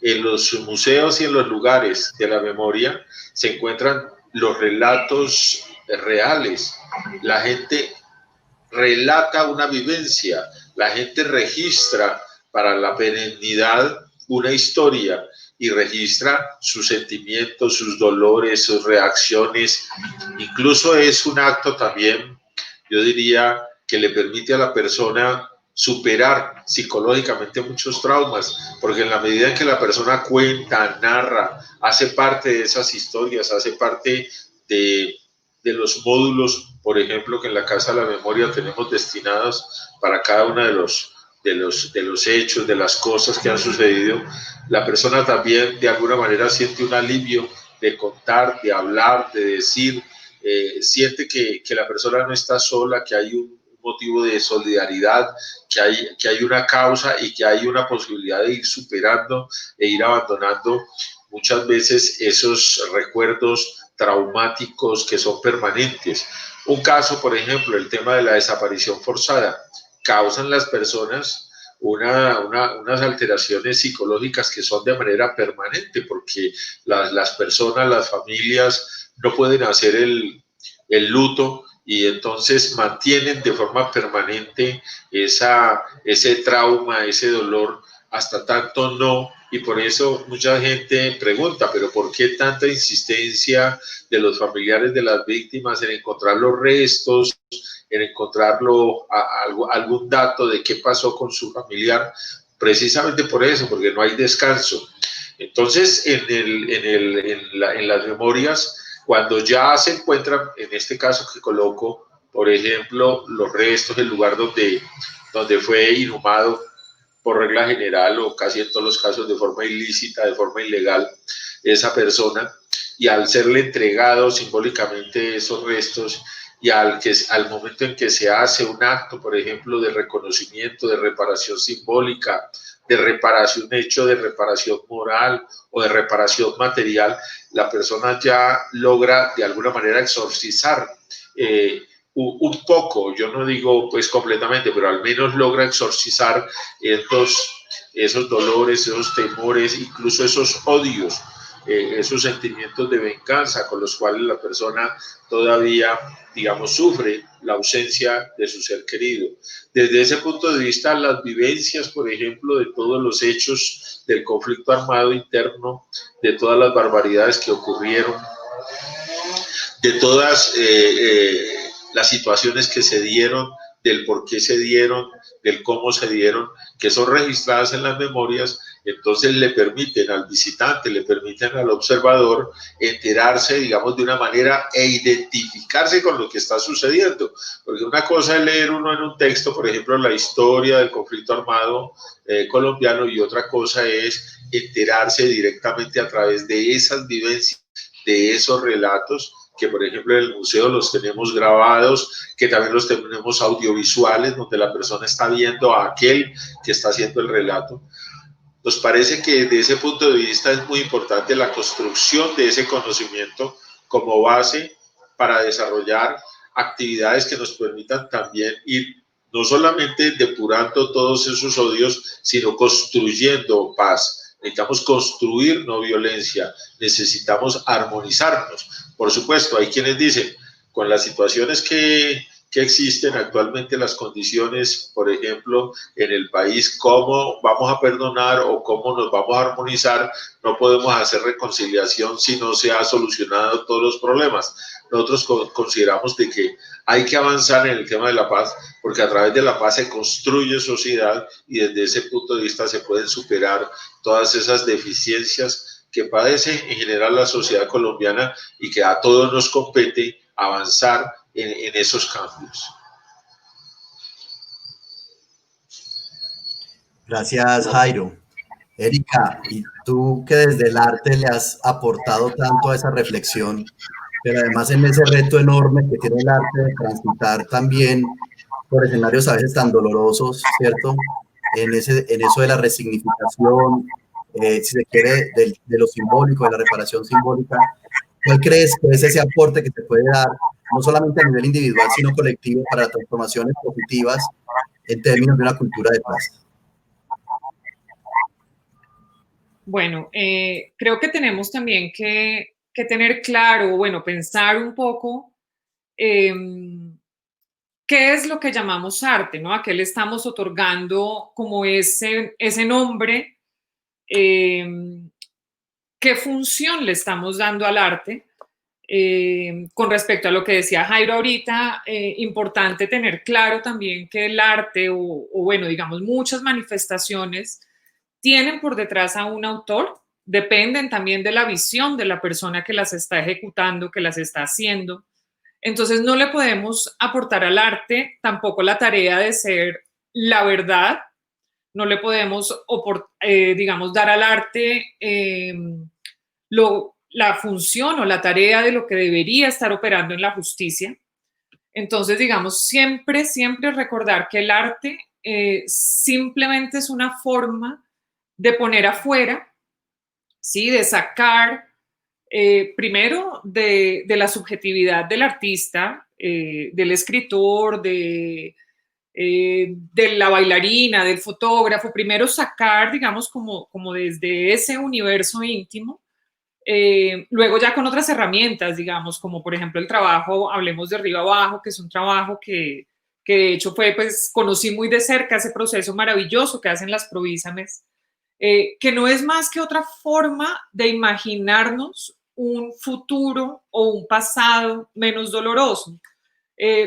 En los museos y en los lugares de la memoria se encuentran los relatos reales. La gente relata una vivencia, la gente registra para la perennidad una historia y registra sus sentimientos, sus dolores, sus reacciones. Incluso es un acto también, yo diría, que le permite a la persona superar psicológicamente muchos traumas, porque en la medida en que la persona cuenta, narra, hace parte de esas historias, hace parte de los módulos, por ejemplo, que en la Casa de la Memoria tenemos destinados para cada uno de los hechos, de las cosas que han sucedido, la persona también de alguna manera siente un alivio de contar, de hablar, de decir, siente que la persona no está sola, que hay un motivo de solidaridad, que hay una causa y que hay una posibilidad de ir superando e ir abandonando muchas veces esos recuerdos traumáticos que son permanentes. Un caso, por ejemplo, el tema de la desaparición forzada, causan las personas unas alteraciones psicológicas que son de manera permanente, porque las personas, las familias no pueden hacer el luto, y entonces mantienen de forma permanente ese trauma, ese dolor hasta tanto no, y por eso mucha gente pregunta, pero ¿por qué tanta insistencia de los familiares de las víctimas en encontrar los restos, en encontrarlo algún dato de qué pasó con su familiar? Precisamente por eso, porque no hay descanso. Entonces, en las memorias, cuando ya se encuentran, en este caso que coloco, por ejemplo, los restos, el lugar donde fue inhumado, por regla general o casi en todos los casos de forma ilícita, de forma ilegal, esa persona, y al serle entregado simbólicamente esos restos, y al momento en que se hace un acto, por ejemplo, de reconocimiento, de reparación simbólica, de reparación hecho, de reparación moral o de reparación material, la persona ya logra de alguna manera exorcizar un poco, yo no digo pues completamente, pero al menos logra exorcizar esos dolores, esos temores, incluso esos odios, esos sentimientos de venganza con los cuales la persona todavía, digamos, sufre la ausencia de su ser querido. Desde ese punto de vista, las vivencias, por ejemplo, de todos los hechos del conflicto armado interno, de todas las barbaridades que ocurrieron, de todas las situaciones que se dieron, del por qué se dieron, del cómo se dieron, que son registradas en las memorias, entonces le permiten al visitante, le permiten al observador enterarse, digamos, de una manera e identificarse con lo que está sucediendo. Porque una cosa es leer uno en un texto, por ejemplo, la historia del conflicto armado colombiano, y otra cosa es enterarse directamente a través de esas vivencias, de esos relatos, que por ejemplo en el museo los tenemos grabados, que también los tenemos audiovisuales, donde la persona está viendo a aquel que está haciendo el relato. Nos parece que desde ese punto de vista es muy importante la construcción de ese conocimiento como base para desarrollar actividades que nos permitan también ir no solamente depurando todos esos odios, sino construyendo paz. Necesitamos construir no violencia, necesitamos armonizarnos. Por supuesto, hay quienes dicen, con las situaciones que existen actualmente, las condiciones, por ejemplo, en el país, cómo vamos a perdonar o cómo nos vamos a armonizar, no podemos hacer reconciliación si no se ha solucionado todos los problemas. Nosotros consideramos de que hay que avanzar en el tema de la paz, porque a través de la paz se construye sociedad y desde ese punto de vista se pueden superar todas esas deficiencias que padece en general la sociedad colombiana y que a todos nos compete avanzar en esos cambios. Gracias, Jairo. Erika, y tú que desde el arte le has aportado tanto a esa reflexión, pero además en ese reto enorme que tiene el arte de transitar también por escenarios a veces tan dolorosos, ¿cierto? En eso de la resignificación, si se quiere, de lo simbólico, de la reparación simbólica. ¿Cuál crees que es ese aporte que se puede dar, no solamente a nivel individual, sino colectivo, para las transformaciones positivas en términos de una cultura de paz? Bueno, creo que tenemos también que tener claro, bueno, pensar un poco qué es lo que llamamos arte, ¿no? ¿A qué le estamos otorgando como ese nombre? ¿Qué función le estamos dando al arte? Con respecto a lo que decía Jairo ahorita, importante tener claro también que el arte o bueno, digamos, muchas manifestaciones tienen por detrás a un autor, dependen también de la visión de la persona que las está ejecutando, que las está haciendo. Entonces no le podemos aportar al arte tampoco la tarea de ser la verdad, no le podemos, digamos, dar al arte la función o la tarea de lo que debería estar operando en la justicia. Entonces, digamos, siempre recordar que el arte simplemente es una forma de poner afuera, ¿sí? De sacar, primero, de la subjetividad del artista, del escritor, de la bailarina, del fotógrafo, primero sacar, digamos, como desde ese universo íntimo, luego ya con otras herramientas, digamos, como por ejemplo el trabajo, hablemos de arriba abajo, que es un trabajo que de hecho conocí muy de cerca ese proceso maravilloso que hacen las Provísames, que no es más que otra forma de imaginarnos un futuro o un pasado menos doloroso.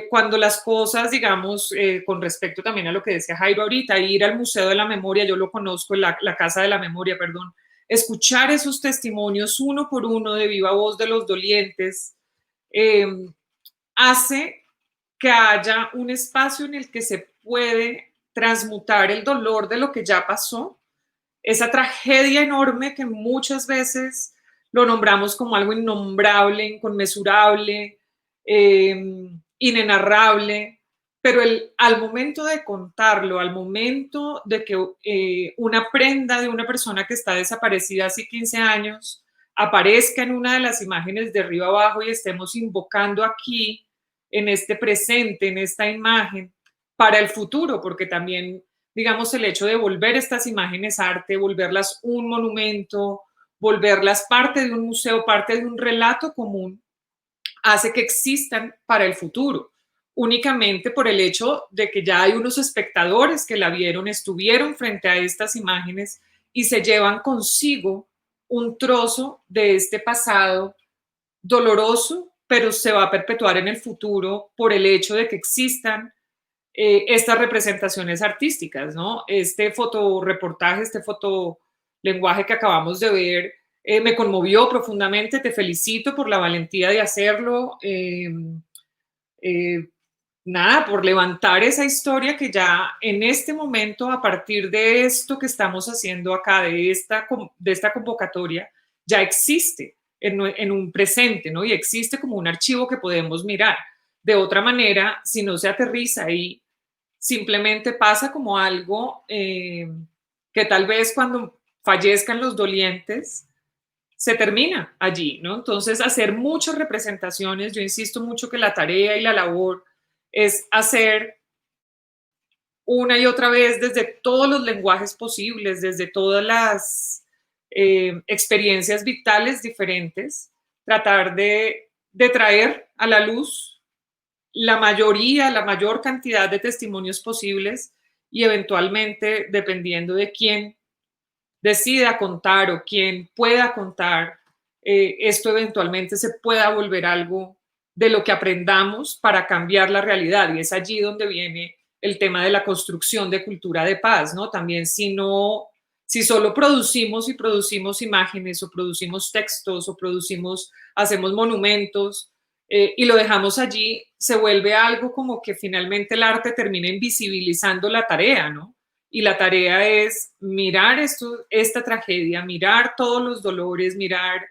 Cuando las cosas, digamos, con respecto también a lo que decía Jairo ahorita, ir al Museo de la Memoria, yo lo conozco, la Casa de la Memoria, perdón, escuchar esos testimonios uno por uno de viva voz de los dolientes, hace que haya un espacio en el que se puede transmutar el dolor de lo que ya pasó, esa tragedia enorme que muchas veces lo nombramos como algo innombrable, inconmensurable, inenarrable, pero al momento de contarlo, al momento de que una prenda de una persona que está desaparecida hace 15 años aparezca en una de las imágenes de arriba abajo y estemos invocando aquí, en este presente, en esta imagen, para el futuro, porque también, digamos, el hecho de volver estas imágenes arte, volverlas un monumento, volverlas parte de un museo, parte de un relato común, hace que existan para el futuro, únicamente por el hecho de que ya hay unos espectadores que la vieron, estuvieron frente a estas imágenes y se llevan consigo un trozo de este pasado doloroso, pero se va a perpetuar en el futuro por el hecho de que existan estas representaciones artísticas, ¿no? Este fotoreportaje, este fotolenguaje que acabamos de ver, me conmovió profundamente, te felicito por la valentía de hacerlo, nada, por levantar esa historia que ya en este momento, a partir de esto que estamos haciendo acá, de esta convocatoria, ya existe en un presente, ¿no? Y existe como un archivo que podemos mirar. De otra manera, si no se aterriza ahí, simplemente pasa como algo que tal vez cuando fallezcan los dolientes, se termina allí, ¿no? Entonces, hacer muchas representaciones, yo insisto mucho que la tarea y la labor es hacer una y otra vez desde todos los lenguajes posibles, desde todas las experiencias vitales diferentes, tratar de traer a la luz la mayor cantidad de testimonios posibles y eventualmente, dependiendo de quién decida contar o quien pueda contar, esto eventualmente se pueda volver algo de lo que aprendamos para cambiar la realidad. Y es allí donde viene el tema de la construcción de cultura de paz, ¿no? También si solo producimos imágenes o producimos textos o hacemos monumentos y lo dejamos allí, se vuelve algo como que finalmente el arte termina invisibilizando la tarea, ¿no? Y la tarea es mirar esta tragedia, mirar todos los dolores, mirar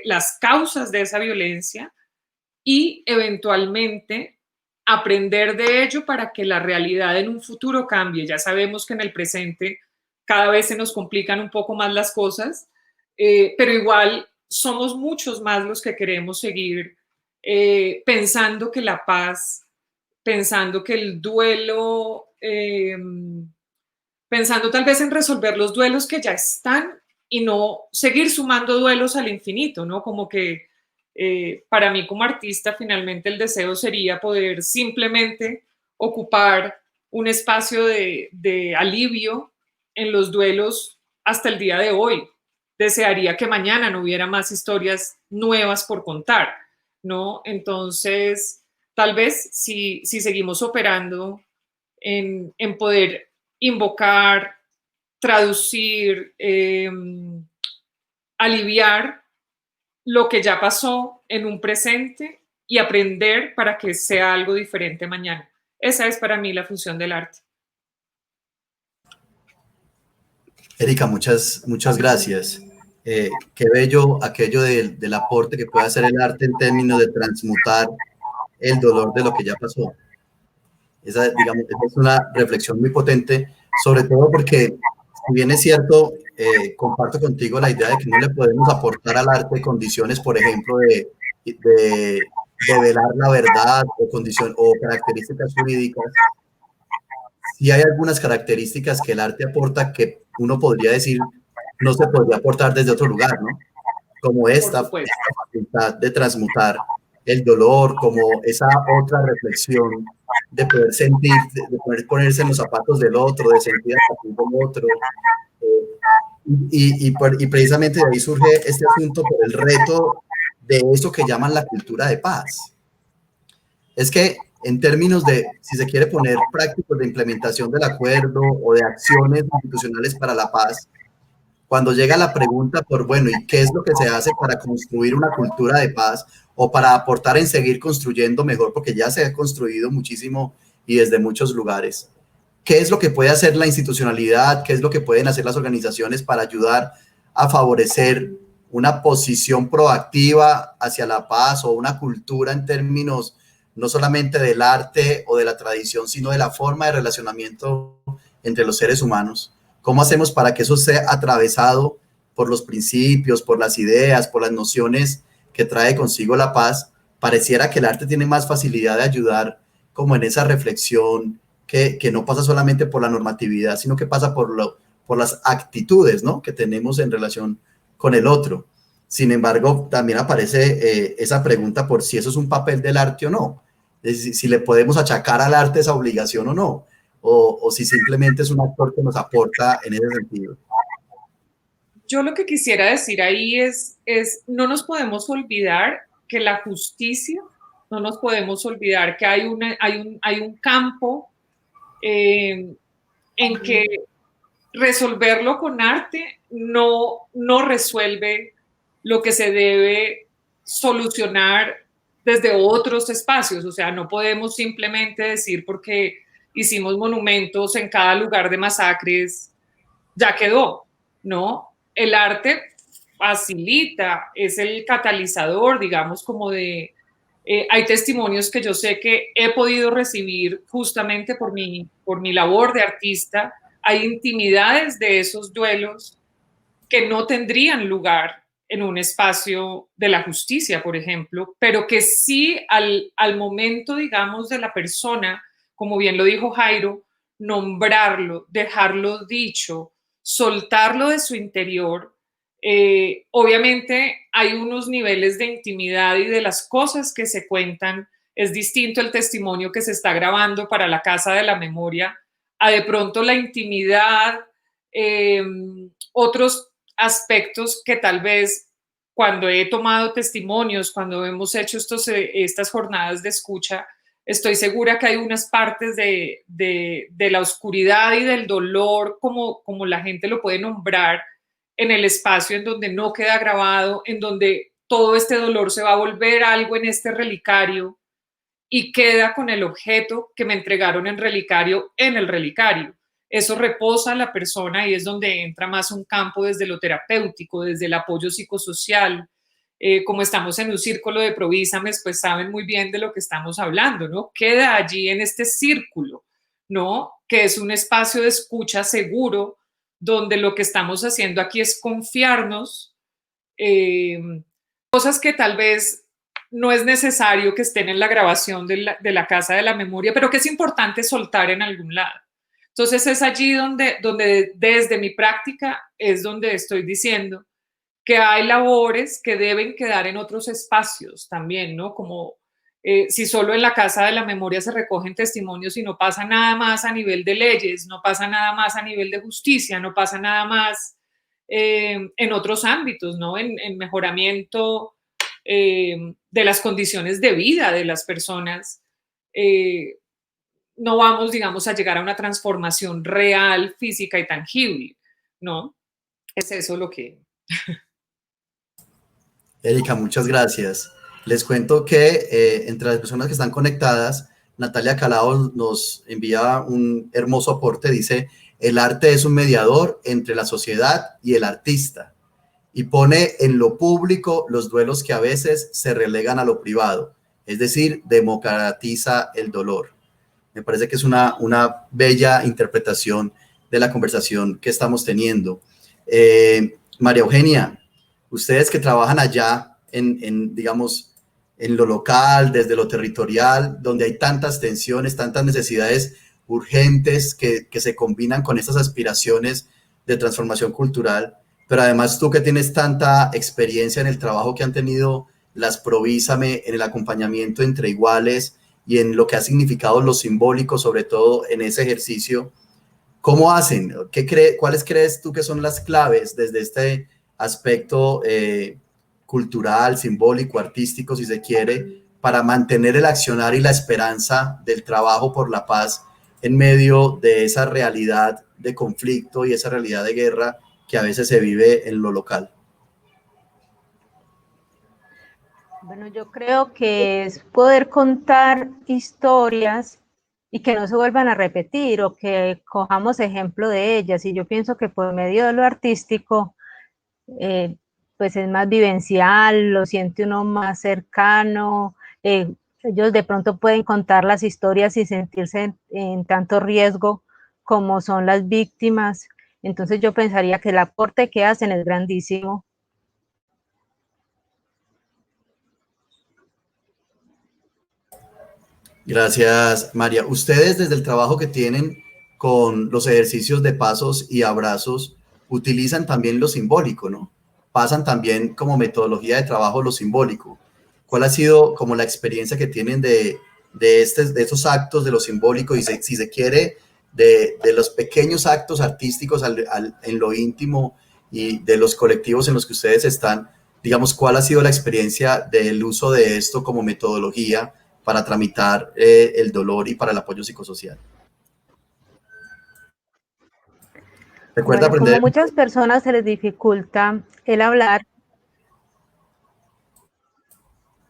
las causas de esa violencia y eventualmente aprender de ello para que la realidad en un futuro cambie. Ya sabemos que en el presente cada vez se nos complican un poco más las cosas, pero igual somos muchos más los que queremos seguir pensando que la paz, pensando que el duelo, pensando tal vez en resolver los duelos que ya están y no seguir sumando duelos al infinito, ¿no? Como que para mí como artista finalmente el deseo sería poder simplemente ocupar un espacio de alivio en los duelos hasta el día de hoy. Desearía que mañana no hubiera más historias nuevas por contar, ¿no? Entonces, tal vez si seguimos operando en poder invocar, traducir, aliviar lo que ya pasó en un presente y aprender para que sea algo diferente mañana. Esa es para mí la función del arte. Erika, muchas gracias. Qué bello aquello del aporte que puede hacer el arte en términos de transmutar el dolor de lo que ya pasó. Esa, digamos, es una reflexión muy potente, sobre todo porque, si bien es cierto, comparto contigo la idea de que no le podemos aportar al arte condiciones, por ejemplo, de velar la verdad o características jurídicas. Sí hay algunas características que el arte aporta que uno podría decir no se podría aportar desde otro lugar, ¿no? Como esta facultad de transmutar el dolor, como esa otra reflexión de poder sentir, de poder ponerse en los zapatos del otro, de sentir el zapato del otro, Y precisamente de ahí surge este asunto por el reto de eso que llaman la cultura de paz. Es que en términos de, si se quiere poner prácticos de implementación del acuerdo o de acciones institucionales para la paz, cuando llega la pregunta por, bueno, ¿y qué es lo que se hace para construir una cultura de paz o para aportar en seguir construyendo mejor? Porque ya se ha construido muchísimo y desde muchos lugares. ¿Qué es lo que puede hacer la institucionalidad? ¿Qué es lo que pueden hacer las organizaciones para ayudar a favorecer una posición proactiva hacia la paz o una cultura en términos no solamente del arte o de la tradición, sino de la forma de relacionamiento entre los seres humanos? ¿Cómo hacemos para que eso sea atravesado por los principios, por las ideas, por las nociones que trae consigo la paz? Pareciera que el arte tiene más facilidad de ayudar como en esa reflexión que no pasa solamente por la normatividad, sino que pasa por las actitudes, ¿no?, que tenemos en relación con el otro. Sin embargo, también aparece esa pregunta por si eso es un papel del arte o no, es decir, si le podemos achacar al arte esa obligación o no, o si simplemente es un actor que nos aporta en ese sentido. Yo lo que quisiera decir ahí es no nos podemos olvidar que la justicia, no nos podemos olvidar que hay un campo en que resolverlo con arte no resuelve lo que se debe solucionar desde otros espacios. O sea, no podemos simplemente decir porque hicimos monumentos en cada lugar de masacres, ya quedó, ¿no? El arte facilita, es el catalizador, digamos, como de... hay testimonios que yo sé que he podido recibir justamente por mi labor de artista. Hay intimidades de esos duelos que no tendrían lugar en un espacio de la justicia, por ejemplo, pero que sí al momento, digamos, de la persona, como bien lo dijo Jairo, nombrarlo, dejarlo dicho, soltarlo de su interior. Obviamente hay unos niveles de intimidad y de las cosas que se cuentan. Es distinto el testimonio que se está grabando para la Casa de la Memoria a de pronto la intimidad, otros aspectos que tal vez cuando he tomado testimonios, cuando hemos hecho estas jornadas de escucha, estoy segura que hay unas partes de la oscuridad y del dolor, como la gente lo puede nombrar, en el espacio en donde no queda grabado, en donde todo este dolor se va a volver algo en este relicario y queda con el objeto que me entregaron en el relicario. Eso reposa a la persona y es donde entra más un campo desde lo terapéutico, desde el apoyo psicosocial. Como estamos en un círculo de Provísames, pues saben muy bien de lo que estamos hablando, ¿no? Queda allí en este círculo, ¿no? Que es un espacio de escucha seguro, donde lo que estamos haciendo aquí es confiarnos, cosas que tal vez no es necesario que estén en la grabación de la Casa de la Memoria, pero que es importante soltar en algún lado. Entonces es allí donde desde mi práctica es donde estoy diciendo que hay labores que deben quedar en otros espacios también, ¿no? Como si solo en la Casa de la Memoria se recogen testimonios y no pasa nada más a nivel de leyes, no pasa nada más a nivel de justicia, no pasa nada más en otros ámbitos, ¿no? En mejoramiento de las condiciones de vida de las personas, no vamos, digamos, a llegar a una transformación real, física y tangible, ¿no? Es eso lo que... Erika, muchas gracias. Les cuento que entre las personas que están conectadas, Natalia Calao nos envía un hermoso aporte. Dice, el arte es un mediador entre la sociedad y el artista y pone en lo público los duelos que a veces se relegan a lo privado, es decir, democratiza el dolor. Me parece que es una bella interpretación de la conversación que estamos teniendo. María Eugenia, ustedes que trabajan allá digamos, en lo local, desde lo territorial, donde hay tantas tensiones, tantas necesidades urgentes que se combinan con estas aspiraciones de transformación cultural, pero además tú que tienes tanta experiencia en el trabajo que han tenido las Provísame, en el acompañamiento entre iguales y en lo que ha significado lo simbólico, sobre todo en ese ejercicio, ¿Cómo hacen? ¿Cuáles crees tú que son las claves desde este aspecto cultural, simbólico, artístico, si se quiere, para mantener el accionar y la esperanza del trabajo por la paz en medio de esa realidad de conflicto y esa realidad de guerra que a veces se vive en lo local? Bueno, yo creo que es poder contar historias y que no se vuelvan a repetir o que cojamos ejemplo de ellas. Y yo pienso que por medio de lo artístico, pues es más vivencial, lo siente uno más cercano. Ellos de pronto pueden contar las historias y sentirse en tanto riesgo como son las víctimas. Entonces yo pensaría que el aporte que hacen es grandísimo. Gracias, María. Ustedes, desde el trabajo que tienen con los ejercicios de pasos y abrazos, utilizan también lo simbólico, ¿no? Pasan también como metodología de trabajo lo simbólico. ¿Cuál ha sido como la experiencia que tienen de estos actos de lo simbólico y si se quiere, de los pequeños actos artísticos en lo íntimo y de los colectivos en los que ustedes están? Digamos, ¿cuál ha sido la experiencia del uso de esto como metodología para tramitar el dolor y para el apoyo psicosocial? Recuerda Bueno, aprender. como muchas personas se les dificulta el hablar.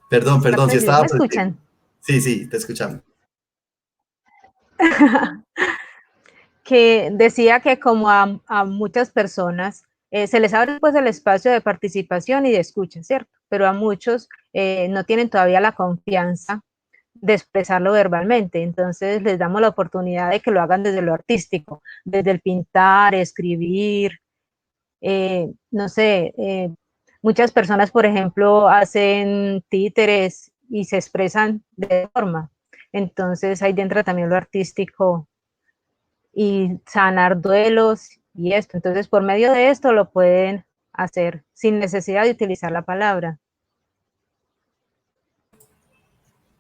Perdón, si estaba... ¿Me escuchan? Sí, te escuchamos. Que decía que como a muchas personas se les abre pues el espacio de participación y de escucha, ¿cierto? Pero a muchos no tienen todavía la confianza de expresarlo verbalmente, entonces les damos la oportunidad de que lo hagan desde lo artístico, desde el pintar, escribir, no sé, muchas personas, por ejemplo, hacen títeres y se expresan de forma, entonces ahí entra también lo artístico y sanar duelos y esto, entonces por medio de esto lo pueden hacer sin necesidad de utilizar la palabra.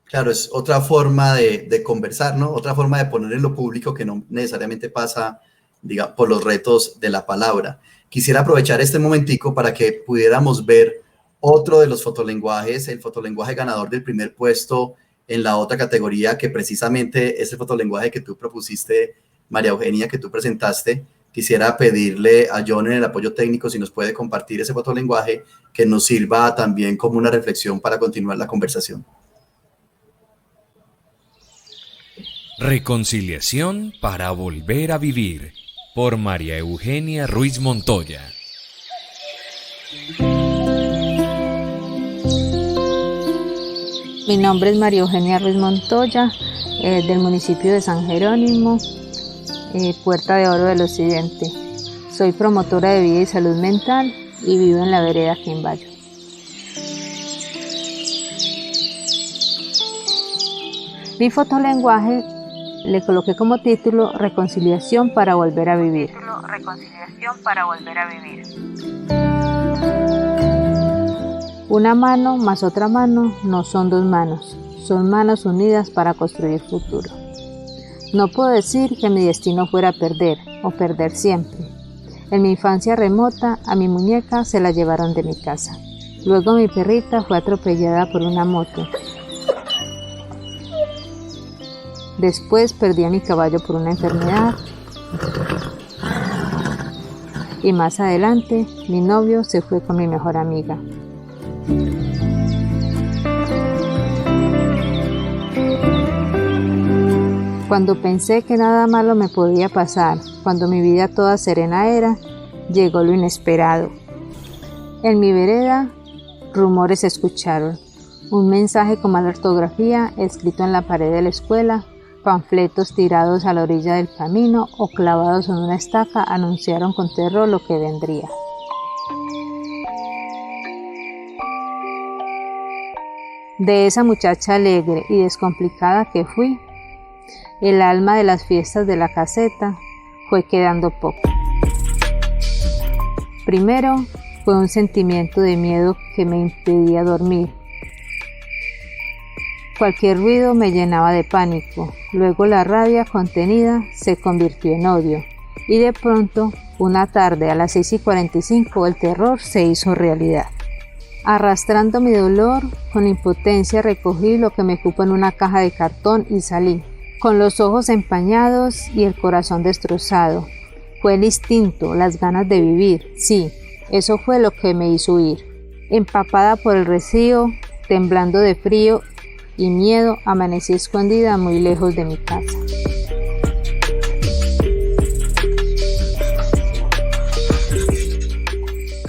Claro, es otra forma de conversar, ¿no? Otra forma de poner en lo público que no necesariamente pasa, diga, por los retos de la palabra. Quisiera aprovechar este momentico para que pudiéramos ver otro de los fotolenguajes, el fotolenguaje ganador del primer puesto en la otra categoría, que precisamente es el fotolenguaje que tú propusiste, María Eugenia, que tú presentaste. Quisiera pedirle a John en el apoyo técnico si nos puede compartir ese fotolenguaje que nos sirva también como una reflexión para continuar la conversación. Reconciliación para volver a vivir, por María Eugenia Ruiz Montoya. Mi nombre es María Eugenia Ruiz Montoya, del municipio de San Jerónimo, Puerta de Oro del Occidente. Soy promotora de vida y salud mental y vivo en la vereda Quimbayo. Mi fotolenguaje le coloqué como título Reconciliación para volver a vivir. Una mano más otra mano no son dos manos, son manos unidas para construir futuro. No puedo decir que mi destino fuera perder o perder siempre. En mi infancia remota, a mi muñeca se la llevaron de mi casa. Luego mi perrita fue atropellada por una moto. Después perdí a mi caballo por una enfermedad. Y más adelante, mi novio se fue con mi mejor amiga. Cuando pensé que nada malo me podía pasar, cuando mi vida toda serena era, llegó lo inesperado. En mi vereda, rumores se escucharon. Un mensaje con mala ortografía escrito en la pared de la escuela, panfletos tirados a la orilla del camino o clavados en una estaca anunciaron con terror lo que vendría. De esa muchacha alegre y descomplicada que fui, el alma de las fiestas de la caseta fue quedando poco. Primero fue un sentimiento de miedo que me impedía dormir. Cualquier ruido me llenaba de pánico. Luego la rabia contenida se convirtió en odio Y de pronto, una tarde a las 6:45, el terror se hizo realidad. Arrastrando mi dolor, con impotencia recogí lo que me cupo en una caja de cartón y salí, con los ojos empañados y el corazón destrozado. Fue el instinto, las ganas de vivir, sí, eso fue lo que me hizo huir. Empapada por el rocío, temblando de frío y miedo, amanecí escondida muy lejos de mi casa.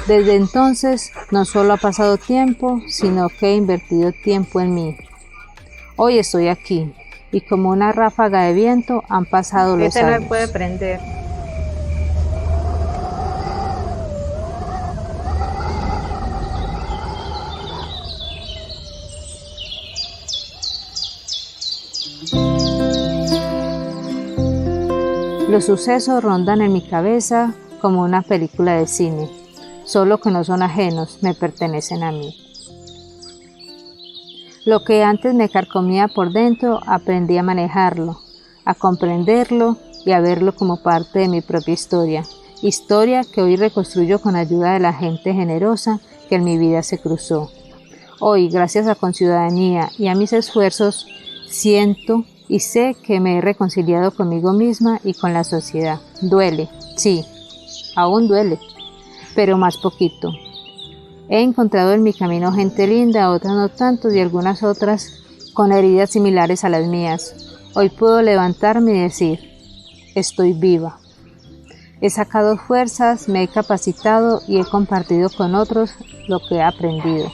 Desde entonces, no solo ha pasado tiempo, sino que he invertido tiempo en mí. Hoy estoy aquí, y como una ráfaga de viento han pasado los años. Ese no puede prender. Los sucesos rondan en mi cabeza como una película de cine, solo que no son ajenos, me pertenecen a mí. Lo que antes me carcomía por dentro, aprendí a manejarlo, a comprenderlo y a verlo como parte de mi propia historia que hoy reconstruyo con ayuda de la gente generosa que en mi vida se cruzó. Hoy, gracias a Conciudadanía y a mis esfuerzos, siento y sé que me he reconciliado conmigo misma y con la sociedad. Duele, sí, aún duele, pero más poquito. He encontrado en mi camino gente linda, otras no tanto y algunas otras con heridas similares a las mías. Hoy puedo levantarme y decir, estoy viva. He sacado fuerzas, me he capacitado y he compartido con otros lo que he aprendido.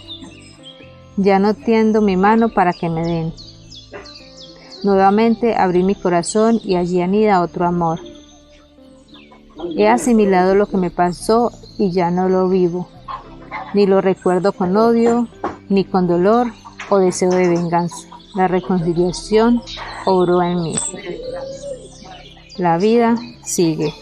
Ya no tiendo mi mano para que me den. Nuevamente abrí mi corazón y allí anida otro amor. He asimilado lo que me pasó y ya no lo vivo. Ni lo recuerdo con odio, ni con dolor o deseo de venganza. La reconciliación obró en mí. La vida sigue.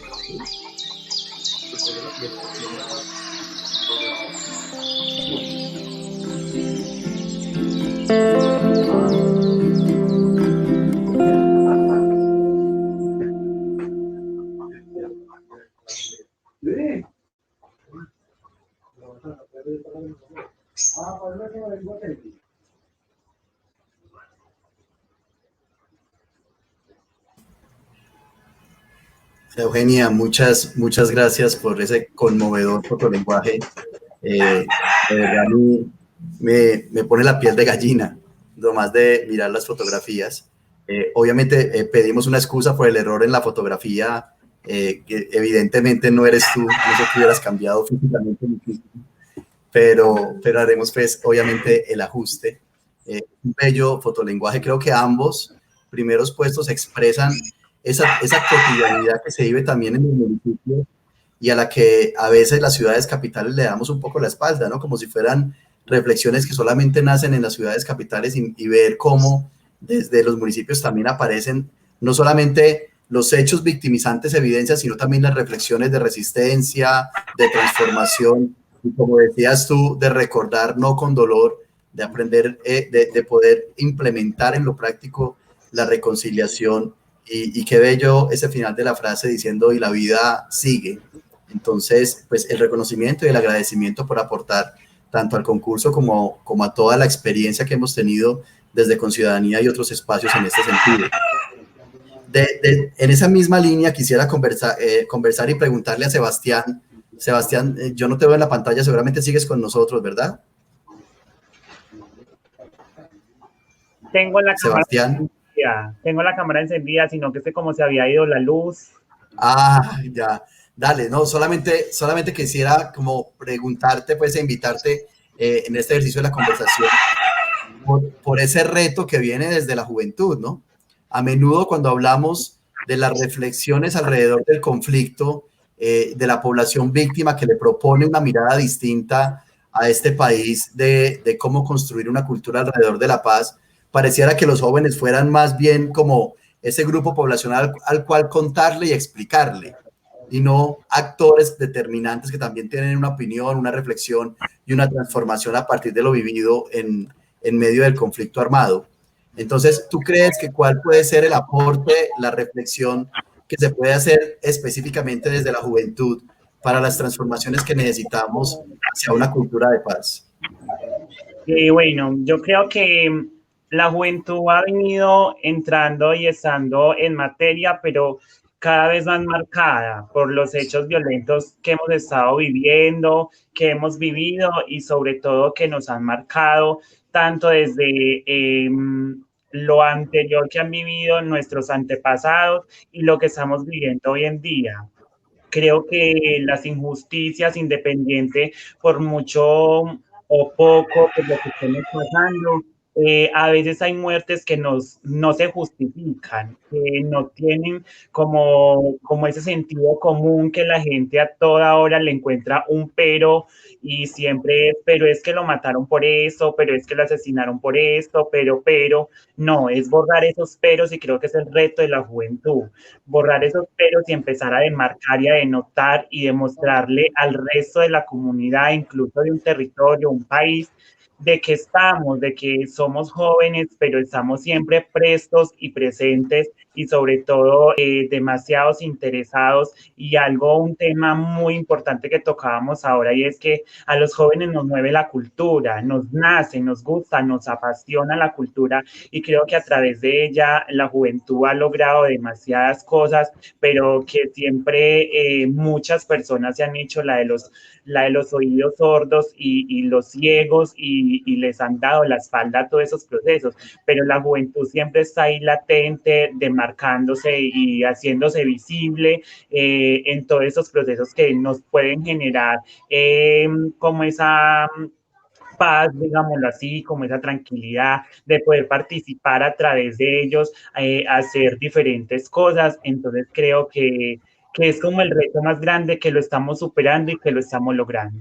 Eugenia, muchas gracias por ese conmovedor fotolenguaje. De verdad me pone la piel de gallina, nomás de mirar las fotografías. Obviamente pedimos una excusa por el error en la fotografía, que evidentemente no eres tú, no sé que hubieras cambiado físicamente muchísimo, pero haremos pues obviamente el ajuste. Un bello fotolenguaje, creo que ambos primeros puestos expresan esa cotidianidad que se vive también en el municipio y a la que a veces las ciudades capitales le damos un poco la espalda, ¿no? Como si fueran reflexiones que solamente nacen en las ciudades capitales y ver cómo desde los municipios también aparecen no solamente los hechos victimizantes evidencias, sino también las reflexiones de resistencia, de transformación y, como decías tú, de recordar no con dolor, de aprender, de poder implementar en lo práctico la reconciliación. Y qué bello ese final de la frase diciendo y la vida sigue. Entonces, pues el reconocimiento y el agradecimiento por aportar tanto al concurso como a toda la experiencia que hemos tenido desde Conciudadanía y otros espacios en este sentido. En esa misma línea quisiera conversar y preguntarle a Sebastián. Sebastián, yo no te veo en la pantalla, seguramente sigues con nosotros, ¿verdad? Tengo la Sebastián. Tengo la cámara encendida, sino que sé cómo se había ido la luz. Ah, ya. Dale, no, solamente quisiera como preguntarte, pues, e invitarte en este ejercicio de la conversación por ese reto que viene desde la juventud, ¿no? A menudo cuando hablamos de las reflexiones alrededor del conflicto, de la población víctima que le propone una mirada distinta a este país de cómo construir una cultura alrededor de la paz, pareciera que los jóvenes fueran más bien como ese grupo poblacional al cual contarle y explicarle, y no actores determinantes que también tienen una opinión, una reflexión y una transformación a partir de lo vivido en medio del conflicto armado. Entonces, ¿tú crees que cuál puede ser el aporte, la reflexión que se puede hacer específicamente desde la juventud para las transformaciones que necesitamos hacia una cultura de paz? Bueno, yo creo que la juventud ha venido entrando y estando en materia, pero cada vez más marcada por los hechos violentos que hemos estado viviendo, que hemos vivido y sobre todo que nos han marcado tanto desde lo anterior que han vivido nuestros antepasados y lo que estamos viviendo hoy en día. Creo que las injusticias, independiente por mucho o poco, por lo que estemos pasando, a veces hay muertes que no se justifican, que no tienen como ese sentido común que la gente a toda hora le encuentra un pero y siempre es, pero es que lo mataron por eso, pero es que lo asesinaron por esto, pero, no, es borrar esos peros y creo que es el reto de la juventud, borrar esos peros y empezar a demarcar y a denotar y demostrarle al resto de la comunidad, incluso de un territorio, un país, de que estamos, de que somos jóvenes, pero estamos siempre prestos y presentes y sobre todo demasiados interesados y un tema muy importante que tocábamos ahora y es que a los jóvenes nos mueve la cultura, nos nace, nos gusta, nos apasiona la cultura y creo que a través de ella la juventud ha logrado demasiadas cosas, pero que siempre muchas personas se han hecho la de los oídos sordos y los ciegos y les han dado la espalda a todos esos procesos, pero la juventud siempre está ahí latente, demarcándose y haciéndose visible en todos esos procesos que nos pueden generar como esa paz, digámoslo así, como esa tranquilidad de poder participar a través de ellos, hacer diferentes cosas. Entonces creo que es como el reto más grande, que lo estamos superando y que lo estamos logrando.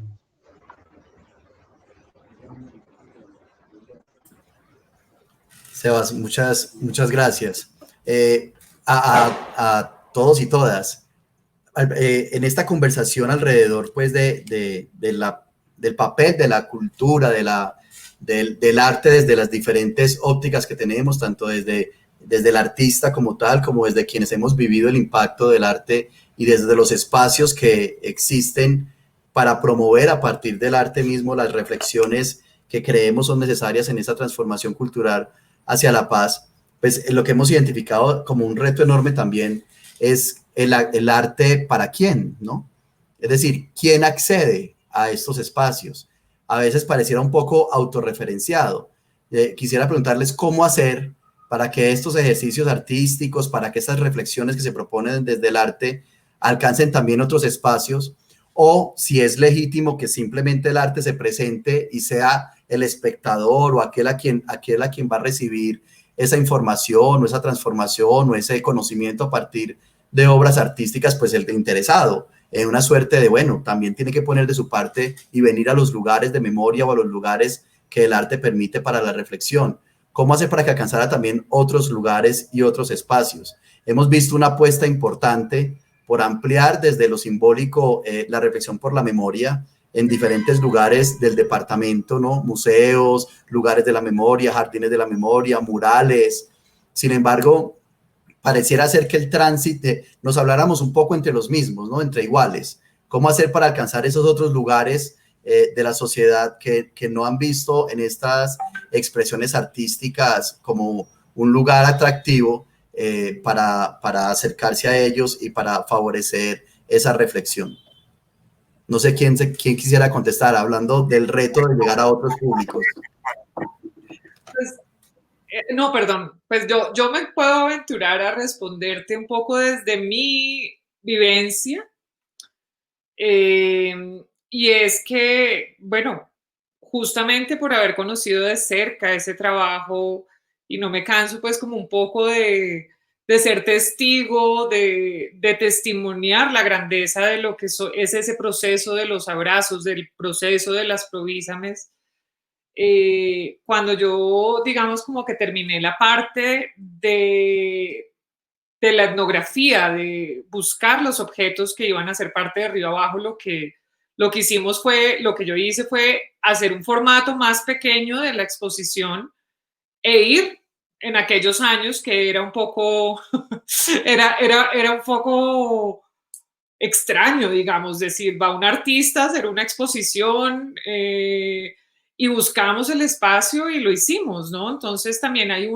Sebas, muchas gracias. A todos y todas, en esta conversación alrededor pues, del papel de la cultura, del arte desde las diferentes ópticas que tenemos, tanto desde el artista como tal, como desde quienes hemos vivido el impacto del arte y desde los espacios que existen para promover a partir del arte mismo las reflexiones que creemos son necesarias en esa transformación cultural hacia la paz. Pues lo que hemos identificado como un reto enorme también es el arte para quién, ¿no? Es decir, ¿quién accede a estos espacios? A veces pareciera un poco autorreferenciado. Quisiera preguntarles cómo hacer para que estos ejercicios artísticos, para que estas reflexiones que se proponen desde el arte alcancen también otros espacios, o si es legítimo que simplemente el arte se presente y sea el espectador o aquel a quien va a recibir esa información o esa transformación o ese conocimiento a partir de obras artísticas, pues el interesado, en una suerte de, bueno, también tiene que poner de su parte y venir a los lugares de memoria o a los lugares que el arte permite para la reflexión. ¿Cómo hacer para que alcanzara también otros lugares y otros espacios? Hemos visto una apuesta importante por ampliar desde lo simbólico la reflexión por la memoria en diferentes lugares del departamento, ¿no? Museos, lugares de la memoria, jardines de la memoria, murales. Sin embargo, pareciera ser que el tránsito, nos habláramos un poco entre los mismos, ¿no? Entre iguales. ¿Cómo hacer para alcanzar esos otros lugares de la sociedad que no han visto en estas expresiones artísticas como un lugar atractivo para acercarse a ellos y para favorecer esa reflexión? No sé quién quisiera contestar, hablando del reto de llegar a otros públicos. Pues, no, perdón, pues yo me puedo aventurar a responderte un poco desde mi vivencia. Y es que, bueno, justamente por haber conocido de cerca ese trabajo, y no me canso pues como un poco de ser testigo, de testimoniar la grandeza de lo que es ese proceso de los abrazos, del proceso de las provísames. Cuando yo, digamos, como que terminé la parte de la etnografía, de buscar los objetos que iban a ser parte de Río Abajo, lo que yo hice fue hacer un formato más pequeño de la exposición e ir en aquellos años que era un poco, era un poco extraño, digamos, decir, va un artista a hacer una exposición y buscamos el espacio y lo hicimos, ¿no? Entonces también hay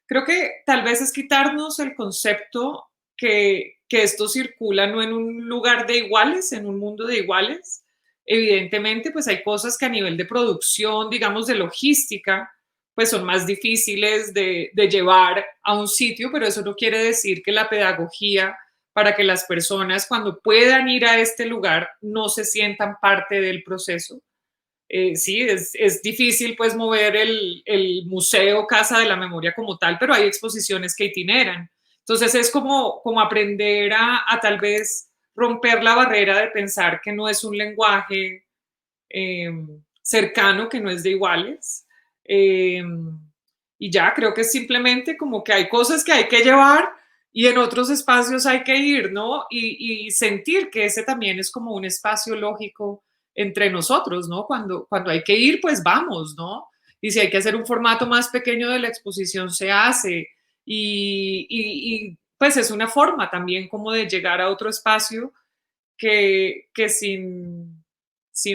creo que tal vez es quitarnos el concepto que esto circula no en un lugar de iguales, en un mundo de iguales. Evidentemente, pues hay cosas que a nivel de producción, digamos, de logística, pues son más difíciles de llevar a un sitio, pero eso no quiere decir que la pedagogía para que las personas cuando puedan ir a este lugar no se sientan parte del proceso. Sí, es difícil pues mover el museo Casa de la Memoria como tal, pero hay exposiciones que itineran. Entonces es como aprender a tal vez romper la barrera de pensar que no es un lenguaje cercano, que no es de iguales. Y ya creo que es simplemente como que hay cosas que hay que llevar y en otros espacios hay que ir, ¿no? Y sentir que ese también es como un espacio lógico entre nosotros, ¿no? Cuando hay que ir, pues vamos, ¿no? Y si hay que hacer un formato más pequeño de la exposición, se hace. Y pues es una forma también como de llegar a otro espacio que sin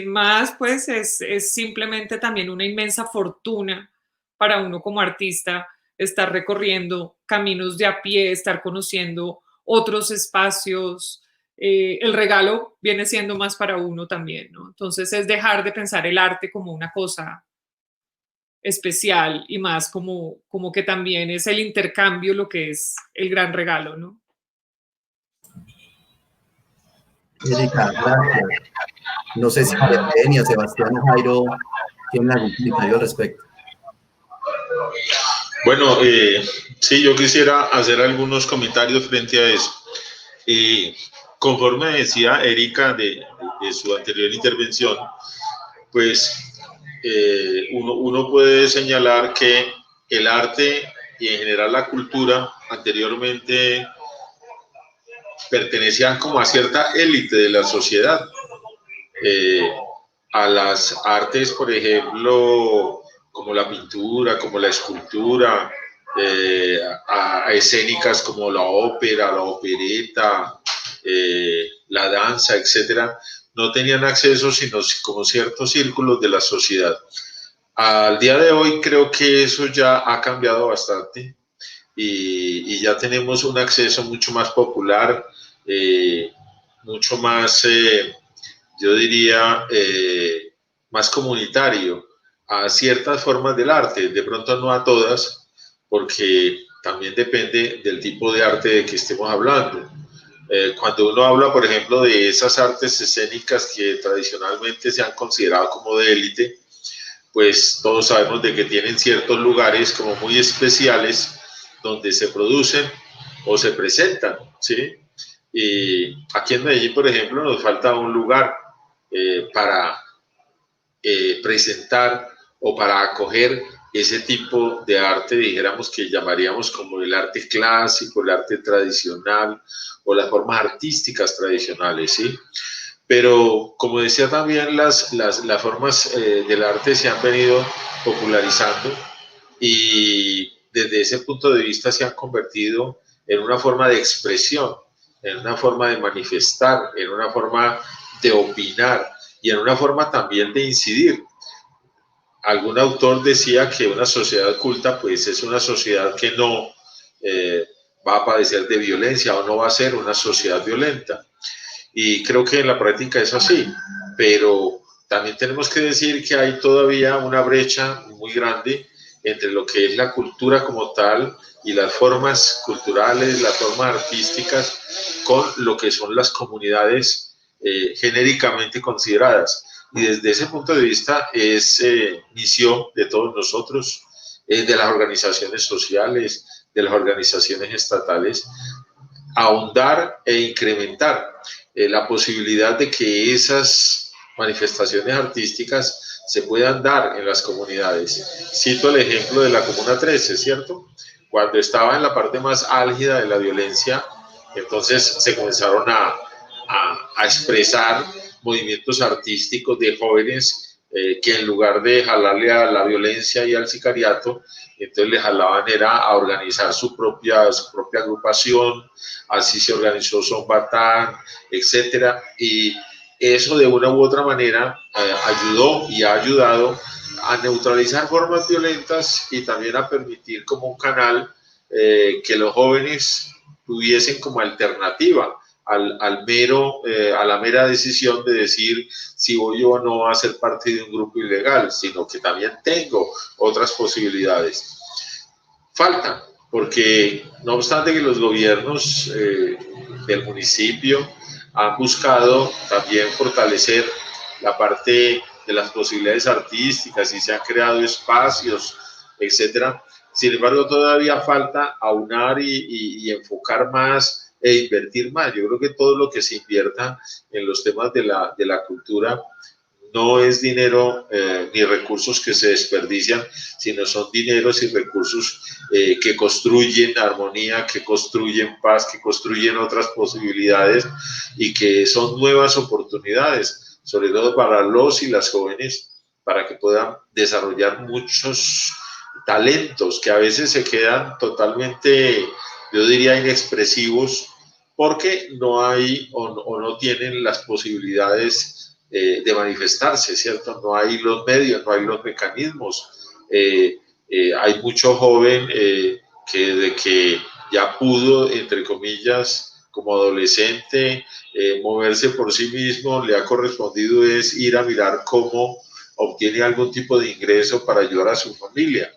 más, pues es simplemente también una inmensa fortuna para uno como artista estar recorriendo caminos de a pie, estar conociendo otros espacios. El regalo viene siendo más para uno también, ¿no? Entonces es dejar de pensar el arte como una cosa especial y más como que también es el intercambio lo que es el gran regalo, ¿no? Erika, gracias. No sé si Eugenia, Sebastián o Jairo tienen algún comentario al respecto. Bueno, sí, yo quisiera hacer algunos comentarios frente a eso. Conforme decía Erika de su anterior intervención, pues uno puede señalar que el arte y en general la cultura anteriormente pertenecían como a cierta élite de la sociedad. A las artes, por ejemplo, como la pintura, como la escultura, a escénicas como la ópera, la opereta, la danza, etcétera, no tenían acceso sino como ciertos círculos de la sociedad. Al día de hoy creo que eso ya ha cambiado bastante y ya tenemos un acceso mucho más popular, mucho más, yo diría, más comunitario a ciertas formas del arte, de pronto no a todas, porque también depende del tipo de arte de que estemos hablando. Cuando uno habla, por ejemplo, de esas artes escénicas que tradicionalmente se han considerado como de élite, pues todos sabemos de que tienen ciertos lugares como muy especiales donde se producen o se presentan, ¿sí? Y aquí en Medellín, por ejemplo, nos falta un lugar para presentar o para acoger ese tipo de arte, dijéramos que llamaríamos como el arte clásico, el arte tradicional o las formas artísticas tradicionales, ¿sí? Pero como decía también, las formas del arte se han venido popularizando y desde ese punto de vista se han convertido en una forma de expresión, en una forma de manifestar, en una forma de opinar y en una forma también de incidir. Algún autor decía que una sociedad culta pues es una sociedad que no va a padecer de violencia o no va a ser una sociedad violenta. Y creo que en la práctica es así, pero también tenemos que decir que hay todavía una brecha muy grande entre lo que es la cultura como tal y las formas culturales, las formas artísticas, con lo que son las comunidades genéricamente consideradas. Y desde ese punto de vista es misión de todos nosotros, de las organizaciones sociales, de las organizaciones estatales, ahondar e incrementar la posibilidad de que esas manifestaciones artísticas se puedan dar en las comunidades. Cito el ejemplo de la Comuna 13, ¿cierto? Cuando estaba en la parte más álgida de la violencia, entonces se comenzaron a expresar movimientos artísticos de jóvenes que en lugar de jalarle a la violencia y al sicariato, entonces le jalaban era a organizar su propia agrupación, así se organizó Son Batán, etcétera, y eso de una u otra manera ayudó y ha ayudado a neutralizar formas violentas y también a permitir como un canal que los jóvenes tuviesen como alternativa a la mera decisión de decir si voy o no a ser parte de un grupo ilegal, sino que también tengo otras posibilidades. Falta, porque no obstante que los gobiernos del municipio han buscado también fortalecer la parte de las posibilidades artísticas y se han creado espacios, etcétera. Sin embargo, todavía falta aunar y enfocar más e invertir más. Yo creo que todo lo que se invierta en los temas de la cultura no es dinero ni recursos que se desperdician, sino son dineros y recursos que construyen armonía, que construyen paz, que construyen otras posibilidades y que son nuevas oportunidades, sobre todo para los y las jóvenes, para que puedan desarrollar muchos talentos que a veces se quedan totalmente, yo diría, inexpresivos, porque no hay o no tienen las posibilidades de manifestarse, ¿cierto? No hay los medios, no hay los mecanismos. Hay mucho joven que de que ya pudo, entre comillas, como adolescente, moverse por sí mismo, le ha correspondido es ir a mirar cómo obtiene algún tipo de ingreso para ayudar a su familia.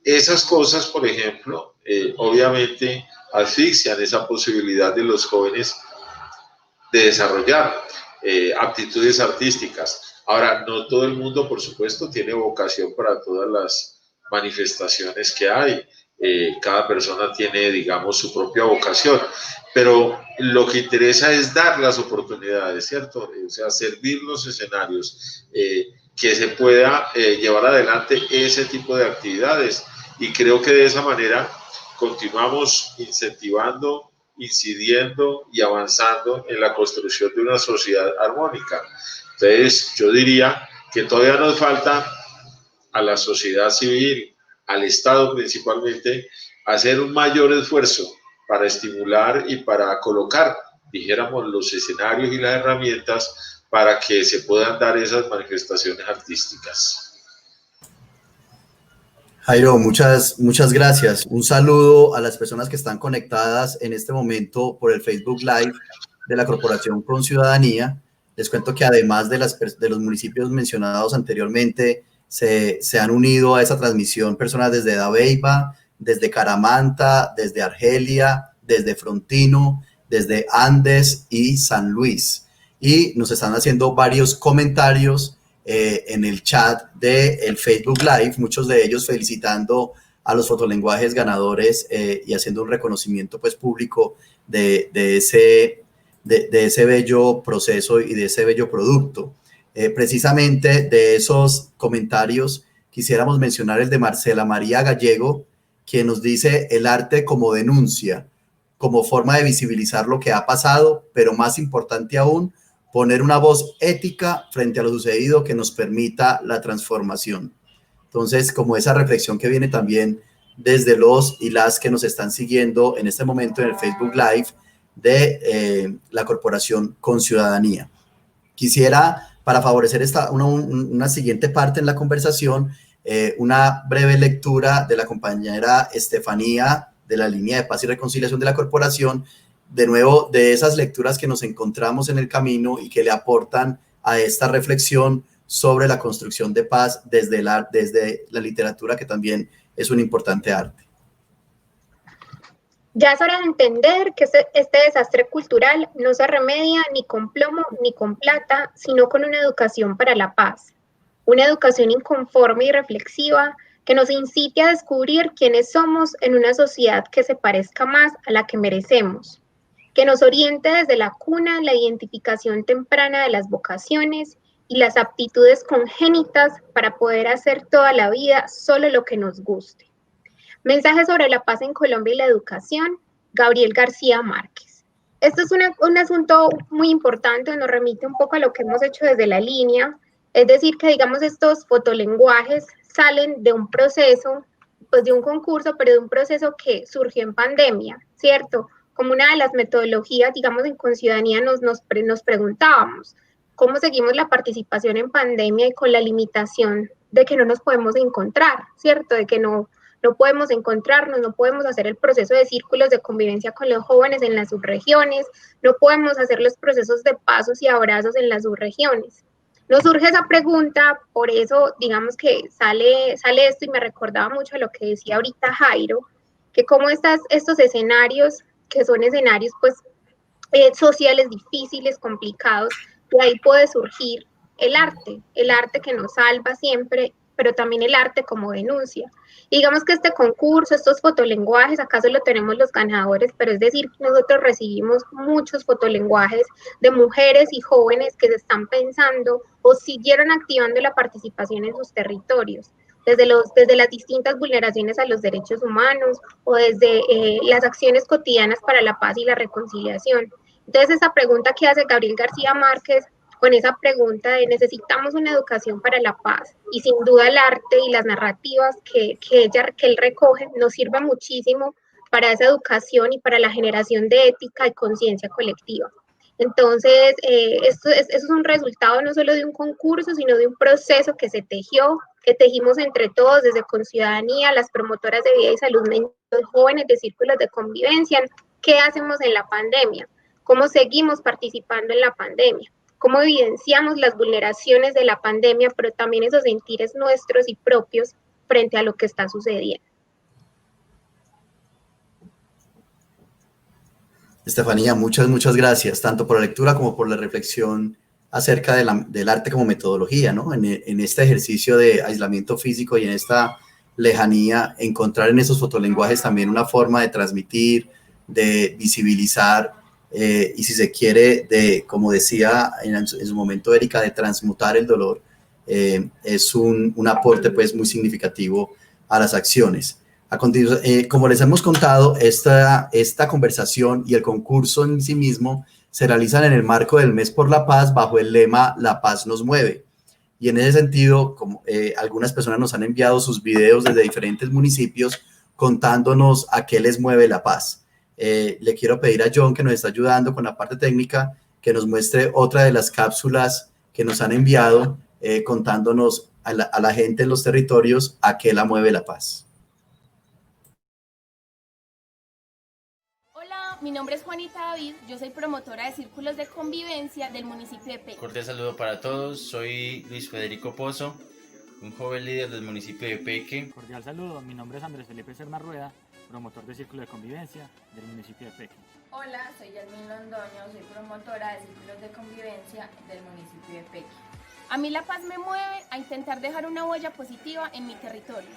Esas cosas, por ejemplo, obviamente asfixian esa posibilidad de los jóvenes de desarrollar aptitudes artísticas. Ahora, no todo el mundo, por supuesto, tiene vocación para todas las manifestaciones que hay. Cada persona tiene, digamos, su propia vocación, pero lo que interesa es dar las oportunidades, ¿cierto? O sea, servir los escenarios, que se pueda llevar adelante ese tipo de actividades. Y creo que de esa manera continuamos incentivando, incidiendo y avanzando en la construcción de una sociedad armónica. Entonces, yo diría que todavía nos falta a la sociedad civil, al Estado principalmente, hacer un mayor esfuerzo para estimular y para colocar, dijéramos, los escenarios y las herramientas para que se puedan dar esas manifestaciones artísticas. Jairo, muchas gracias. Un saludo a las personas que están conectadas en este momento por el Facebook Live de la Corporación Con Ciudadanía. Les cuento que además de los municipios mencionados anteriormente, se han unido a esa transmisión personas desde Dabeiba, desde Caramanta, desde Argelia, desde Frontino, desde Andes y San Luis. Y nos están haciendo varios comentarios en el chat del Facebook Live, muchos de ellos felicitando a los fotolenguajes ganadores y haciendo un reconocimiento pues público de ese bello proceso y de ese bello producto. Precisamente de esos comentarios quisiéramos mencionar el de Marcela María Gallego, quien nos dice: el arte como denuncia, como forma de visibilizar lo que ha pasado, pero más importante aún, poner una voz ética frente a lo sucedido que nos permita la transformación. Entonces, como esa reflexión que viene también desde los y las que nos están siguiendo en este momento en el Facebook Live de la Corporación Con Ciudadanía. Quisiera, para favorecer una siguiente parte en la conversación, una breve lectura de la compañera Estefanía de la línea de paz y reconciliación de la corporación, de nuevo de esas lecturas que nos encontramos en el camino y que le aportan a esta reflexión sobre la construcción de paz desde la literatura, que también es un importante arte. Ya es hora de entender que este desastre cultural no se remedia ni con plomo ni con plata, sino con una educación para la paz. Una educación inconforme y reflexiva que nos incite a descubrir quiénes somos en una sociedad que se parezca más a la que merecemos, que nos oriente desde la cuna la identificación temprana de las vocaciones y las aptitudes congénitas para poder hacer toda la vida solo lo que nos guste. Mensaje sobre la paz en Colombia y la educación, Gabriel García Márquez. Esto es un asunto muy importante, nos remite un poco a lo que hemos hecho desde la línea, Es decir, que digamos estos fotolenguajes salen de un proceso, pues de un concurso, pero de un proceso que surgió en pandemia, ¿cierto? Como una de las metodologías, digamos, en Conciudadanía nos preguntábamos, ¿cómo seguimos la participación en pandemia y con la limitación de que no nos podemos encontrar, ¿cierto? De que no podemos encontrarnos, no podemos hacer el proceso de círculos de convivencia con los jóvenes en las subregiones, no podemos hacer los procesos de pasos y abrazos en las subregiones. Nos surge esa pregunta, por eso digamos que sale esto y me recordaba mucho a lo que decía ahorita Jairo, que como estos escenarios, que son escenarios pues sociales difíciles, complicados, de ahí puede surgir el arte que nos salva siempre, pero también el arte como denuncia. Y digamos que este concurso, estos fotolenguajes, acaso lo tenemos los ganadores, pero es decir, nosotros recibimos muchos fotolenguajes de mujeres y jóvenes que se están pensando o siguieron activando la participación en sus territorios, desde las distintas vulneraciones a los derechos humanos o desde las acciones cotidianas para la paz y la reconciliación. Entonces, esa pregunta que hace Gabriel García Márquez, con esa pregunta de necesitamos una educación para la paz, y sin duda el arte y las narrativas que él recoge nos sirven muchísimo para esa educación y para la generación de ética y conciencia colectiva. Entonces, eso es un resultado no solo de un concurso, sino de un proceso que se tejió, que tejimos entre todos, desde Conciudadanía, las promotoras de vida y salud mental, los jóvenes de círculos de convivencia. ¿Qué hacemos en la pandemia? ¿Cómo seguimos participando en la pandemia? ¿Cómo evidenciamos las vulneraciones de la pandemia, pero también esos sentires nuestros y propios frente a lo que está sucediendo? Estefanía, muchas gracias, tanto por la lectura como por la reflexión acerca del arte como metodología, ¿no? En este ejercicio de aislamiento físico y en esta lejanía, encontrar en esos fotolenguajes también una forma de transmitir, de visibilizar, y si se quiere, como decía en su momento Erika, de transmutar el dolor, es un aporte pues muy significativo a las acciones. A continuación, como les hemos contado, esta conversación y el concurso en sí mismo se realizan en el marco del Mes por la Paz bajo el lema La Paz nos mueve. Y en ese sentido, algunas personas nos han enviado sus videos desde diferentes municipios contándonos a qué les mueve la paz. Le quiero pedir a John, que nos está ayudando con la parte técnica, que nos muestre otra de las cápsulas que nos han enviado contándonos a la gente en los territorios a qué la mueve la paz. Hola, mi nombre es Juanita David, yo soy promotora de círculos de convivencia del municipio de Peque. Cordial saludo para todos, soy Luis Federico Pozo, un joven líder del municipio de Peque. Cordial saludo, mi nombre es Andrés Felipe Serna Rueda, promotor de Círculo de Convivencia del municipio de Peque. Hola, soy Yasmín Londoño, soy promotora de Círculos de Convivencia del municipio de Peque. A mí la paz me mueve a intentar dejar una huella positiva en mi territorio,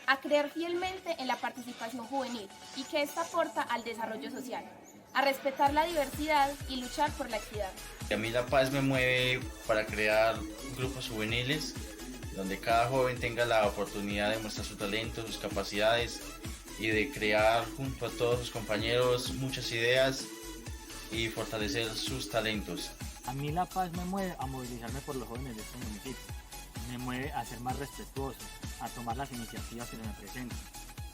a creer fielmente en la participación juvenil y que esta aporta al desarrollo social, a respetar la diversidad y luchar por la equidad. A mí la paz me mueve para crear grupos juveniles donde cada joven tenga la oportunidad de mostrar su talento, sus capacidades y de crear junto a todos sus compañeros muchas ideas y fortalecer sus talentos. A mí la paz me mueve a movilizarme por los jóvenes de este municipio. Me mueve a ser más respetuoso, a tomar las iniciativas que se me presentan.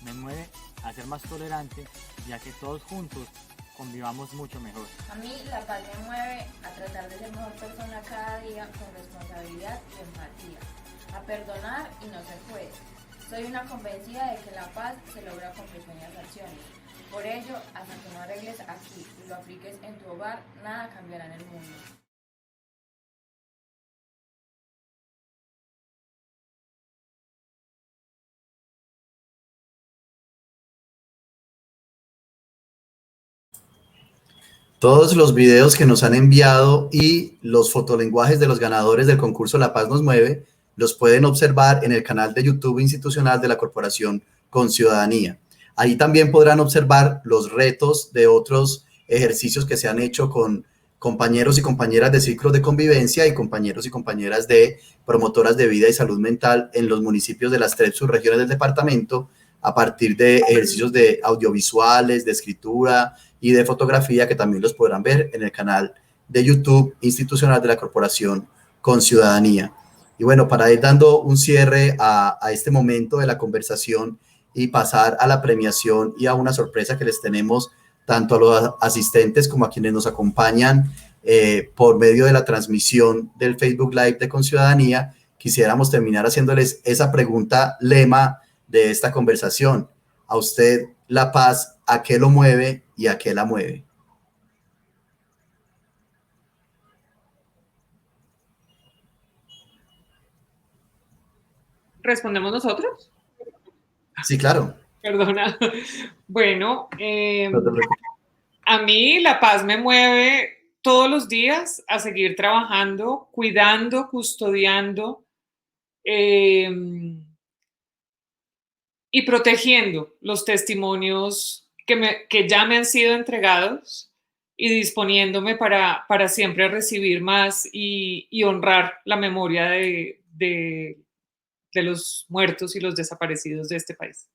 Me mueve a ser más tolerante, ya que todos juntos convivamos mucho mejor. A mí la paz me mueve a tratar de ser mejor persona cada día con responsabilidad y empatía, a perdonar y no ser juez. Soy una convencida de que la paz se logra con pequeñas acciones. Por ello, hasta que no arregles aquí y lo apliques en tu hogar, nada cambiará en el mundo. Todos los videos que nos han enviado y los fotolenguajes de los ganadores del concurso La Paz nos mueve los pueden observar en el canal de YouTube institucional de la Corporación Conciudadanía. Ahí también podrán observar los retos de otros ejercicios que se han hecho con compañeros y compañeras de círculos de convivencia y compañeros y compañeras de promotoras de vida y salud mental en los municipios de las 3 subregiones del departamento, a partir de ejercicios de audiovisuales, de escritura y de fotografía, que también los podrán ver en el canal de YouTube institucional de la Corporación Conciudadanía. Y bueno, para ir dando un cierre a este momento de la conversación y pasar a la premiación y a una sorpresa que les tenemos tanto a los asistentes como a quienes nos acompañan por medio de la transmisión del Facebook Live de Conciudadanía, quisiéramos terminar haciéndoles esa pregunta lema de esta conversación. A usted, la paz, ¿a qué lo mueve y a qué la mueve? ¿Respondemos nosotros? Sí, claro. Perdona. Bueno, No te preocupes. a mí la paz me mueve todos los días a seguir trabajando, cuidando, custodiando y protegiendo los testimonios que ya me han sido entregados y disponiéndome para siempre recibir más y honrar la memoria de los muertos y los desaparecidos de este país.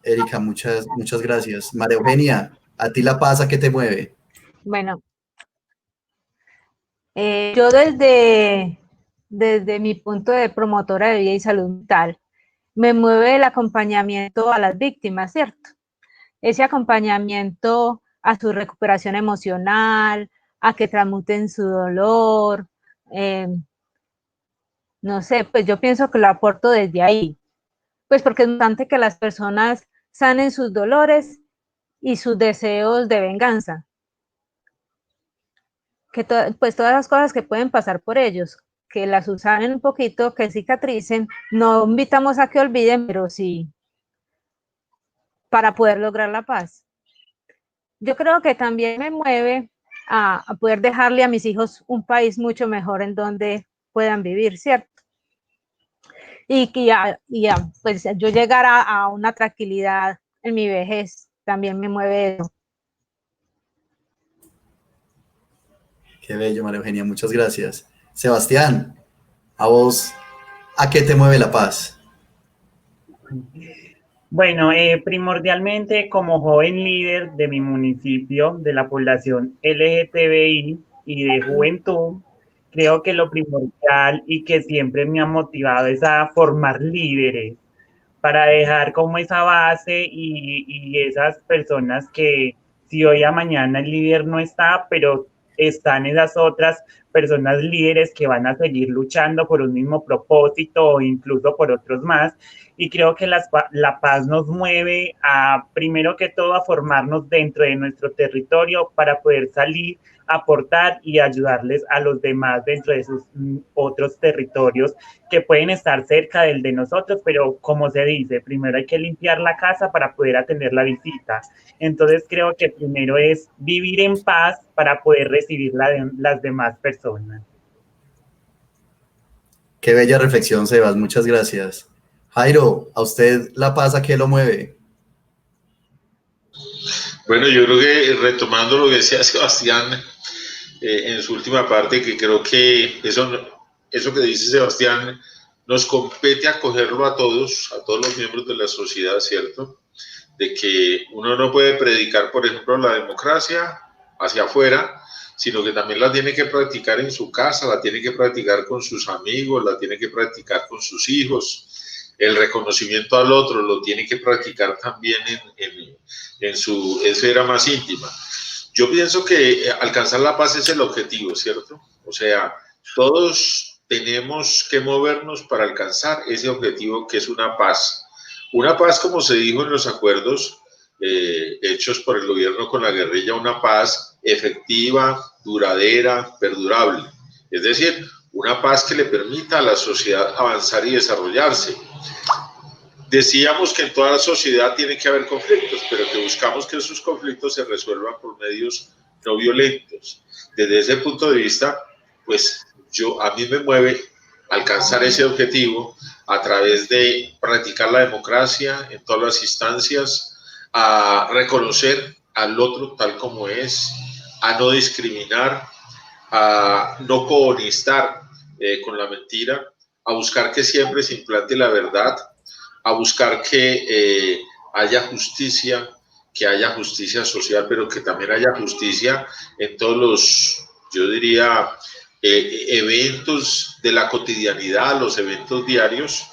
Erika, muchas gracias. María Eugenia, ¿a ti la paz a qué te mueve? Bueno, yo desde mi punto de promotora de vida y salud mental, me mueve el acompañamiento a las víctimas, ¿cierto? Ese acompañamiento a su recuperación emocional, a que transmuten su dolor, no sé, pues yo pienso que lo aporto desde ahí, pues porque es importante que las personas sanen sus dolores y sus deseos de venganza, que pues todas las cosas que pueden pasar por ellos, que las usanen un poquito, que cicatricen, no invitamos a que olviden, pero sí para poder lograr la paz. Yo creo que también me mueve a poder dejarle a mis hijos un país mucho mejor en donde puedan vivir, ¿cierto? Y pues yo llegar a una tranquilidad en mi vejez, también me mueve eso. Qué bello, María Eugenia, muchas gracias. Sebastián, a vos, ¿a qué te mueve la paz? Bueno, primordialmente como joven líder de mi municipio, de la población LGTBI y de juventud, creo que lo primordial y que siempre me ha motivado es a formar líderes para dejar como esa base y esas personas que si hoy a mañana el líder no está, pero están esas otras personas líderes que van a seguir luchando por un mismo propósito o incluso por otros más. Y creo que la paz nos mueve a, primero que todo, a formarnos dentro de nuestro territorio para poder salir, aportar y ayudarles a los demás dentro de sus otros territorios que pueden estar cerca del de nosotros, pero como se dice, primero hay que limpiar la casa para poder atender la visita. Entonces creo que primero es vivir en paz para poder recibir las demás personas. Qué bella reflexión, Sebas, muchas gracias. Jairo, ¿a usted la paz a qué lo mueve? Bueno, yo creo que retomando lo que decía Sebastián en su última parte, que creo que eso que dice Sebastián nos compete acogerlo a todos los miembros de la sociedad, ¿cierto? De que uno no puede predicar, por ejemplo, la democracia hacia afuera, sino que también la tiene que practicar en su casa, la tiene que practicar con sus amigos, la tiene que practicar con sus hijos. El reconocimiento al otro lo tiene que practicar también en su esfera más íntima. Yo pienso que alcanzar la paz es el objetivo, ¿cierto? O sea, todos tenemos que movernos para alcanzar ese objetivo que es una paz. Una paz, como se dijo en los acuerdos hechos por el gobierno con la guerrilla, una paz efectiva, duradera, perdurable. Es decir, una paz que le permita a la sociedad avanzar y desarrollarse. Decíamos que en toda la sociedad tiene que haber conflictos, pero que buscamos que esos conflictos se resuelvan por medios no violentos. Desde ese punto de vista, pues a mí me mueve alcanzar ese objetivo a través de practicar la democracia en todas las instancias, a reconocer al otro tal como es, a no discriminar, a no cohonestar con la mentira, a buscar que siempre se implante la verdad, a buscar que haya justicia social, pero que también haya justicia en todos los, yo diría, eventos de la cotidianidad, los eventos diarios,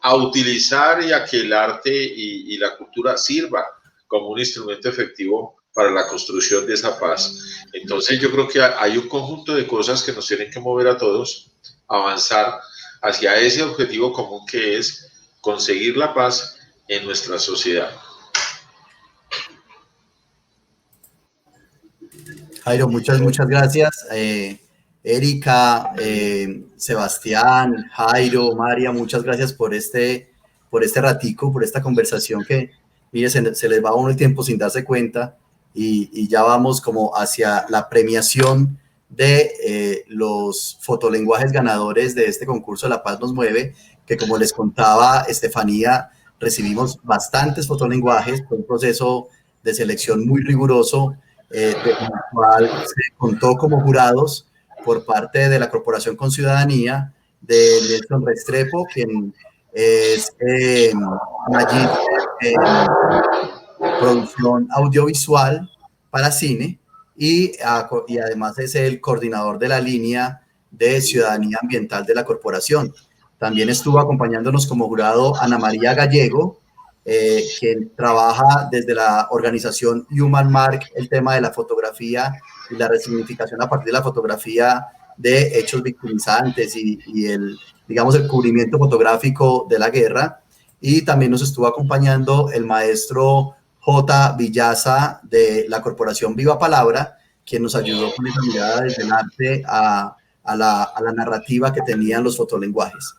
a utilizar y a que el arte y la cultura sirva como un instrumento efectivo para la construcción de esa paz. Entonces yo creo que hay un conjunto de cosas que nos tienen que mover a todos, avanzar hacia ese objetivo común que es conseguir la paz en nuestra sociedad. Jairo, muchas gracias. Erika, Sebastián, Jairo, María, muchas gracias por este ratico, por esta conversación que, mire, se les va a uno el tiempo sin darse cuenta y ya vamos como hacia la premiación de los fotolenguajes ganadores de este concurso La Paz nos mueve, que como les contaba Estefanía, recibimos bastantes fotolenguajes, fue un proceso de selección muy riguroso, del cual se contó como jurados por parte de la Corporación con Ciudadanía, de Nelson Restrepo, quien es magíster en producción audiovisual para cine y además es el coordinador de la línea de ciudadanía ambiental de la corporación. También estuvo acompañándonos como jurado Ana María Gallego, quien trabaja desde la organización Human Mark el tema de la fotografía y la resignificación a partir de la fotografía de hechos victimizantes y el cubrimiento fotográfico de la guerra. Y también nos estuvo acompañando el maestro J. Villaza de la Corporación Viva Palabra, quien nos ayudó con esa mirada desde el arte a la narrativa que tenían los fotolenguajes.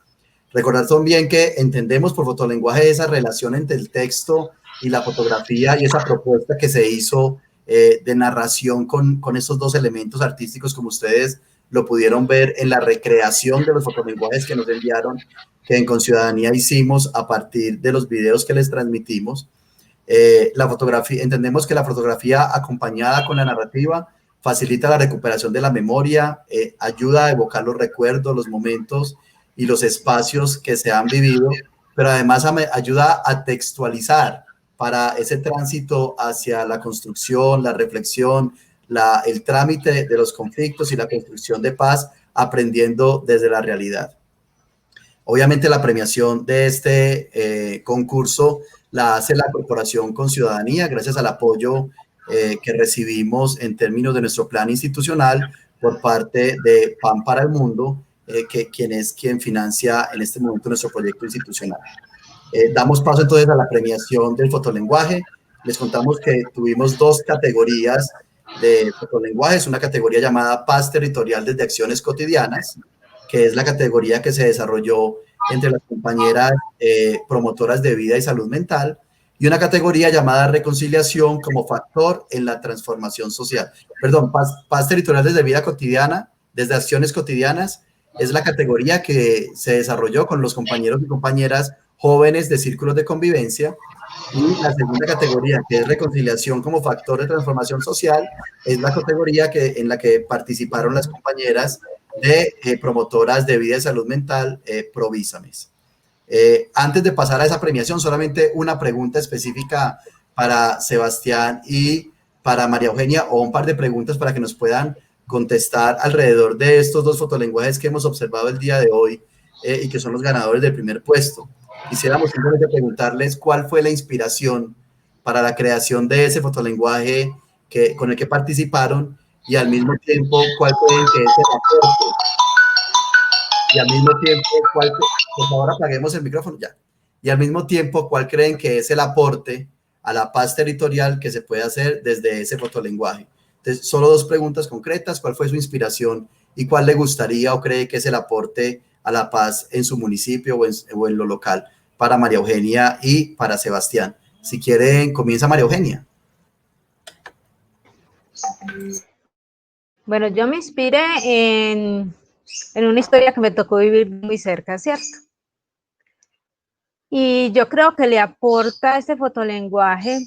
Recordar también que entendemos por fotolenguaje esa relación entre el texto y la fotografía y esa propuesta que se hizo de narración con estos dos elementos artísticos, como ustedes lo pudieron ver en la recreación de los fotolenguajes que nos enviaron, que en Conciudadanía hicimos a partir de los videos que les transmitimos. La fotografía, entendemos que la fotografía acompañada con la narrativa facilita la recuperación de la memoria, ayuda a evocar los recuerdos, los momentos y los espacios que se han vivido, pero además ayuda a textualizar para ese tránsito hacia la construcción, la reflexión, el trámite de los conflictos y la construcción de paz, aprendiendo desde la realidad. Obviamente la premiación de este concurso la hace la Corporación con Ciudadanía, gracias al apoyo que recibimos en términos de nuestro plan institucional por parte de Pan para el Mundo, quien financia en este momento nuestro proyecto institucional. Damos paso entonces a la premiación del fotolenguaje. Les contamos que tuvimos dos categorías de fotolenguajes, una categoría llamada Paz Territorial desde Acciones Cotidianas, que es la categoría que se desarrolló entre las compañeras promotoras de vida y salud mental, y una categoría llamada Reconciliación como factor en la transformación social. Perdón, Paz Territorial desde vida cotidiana, desde acciones cotidianas, es la categoría que se desarrolló con los compañeros y compañeras jóvenes de círculos de convivencia, y la segunda categoría, que es Reconciliación como factor de transformación social, es la categoría en la que participaron las compañeras de promotoras de vida y salud mental, Provísames. Antes de pasar a esa premiación, solamente una pregunta específica para Sebastián y para María Eugenia, o un par de preguntas para que nos puedan contestar alrededor de estos dos fotolenguajes que hemos observado el día de hoy y que son los ganadores del primer puesto. Quisiéramos simplemente preguntarles cuál fue la inspiración para la creación de ese fotolenguaje con el que participaron, y al mismo tiempo cuál creen que es el aporte. Y al mismo tiempo, por favor apaguemos el micrófono ya. Y al mismo tiempo, ¿cuál creen que es el aporte a la paz territorial que se puede hacer desde ese fotolenguaje? Entonces, solo dos preguntas concretas: ¿cuál fue su inspiración y cuál le gustaría o cree que es el aporte a la paz en su municipio o en lo local? Para María Eugenia y para Sebastián. Si quieren, comienza María Eugenia. Bueno, yo me inspiré en una historia que me tocó vivir muy cerca, ¿cierto? Y yo creo que le aporta este fotolenguaje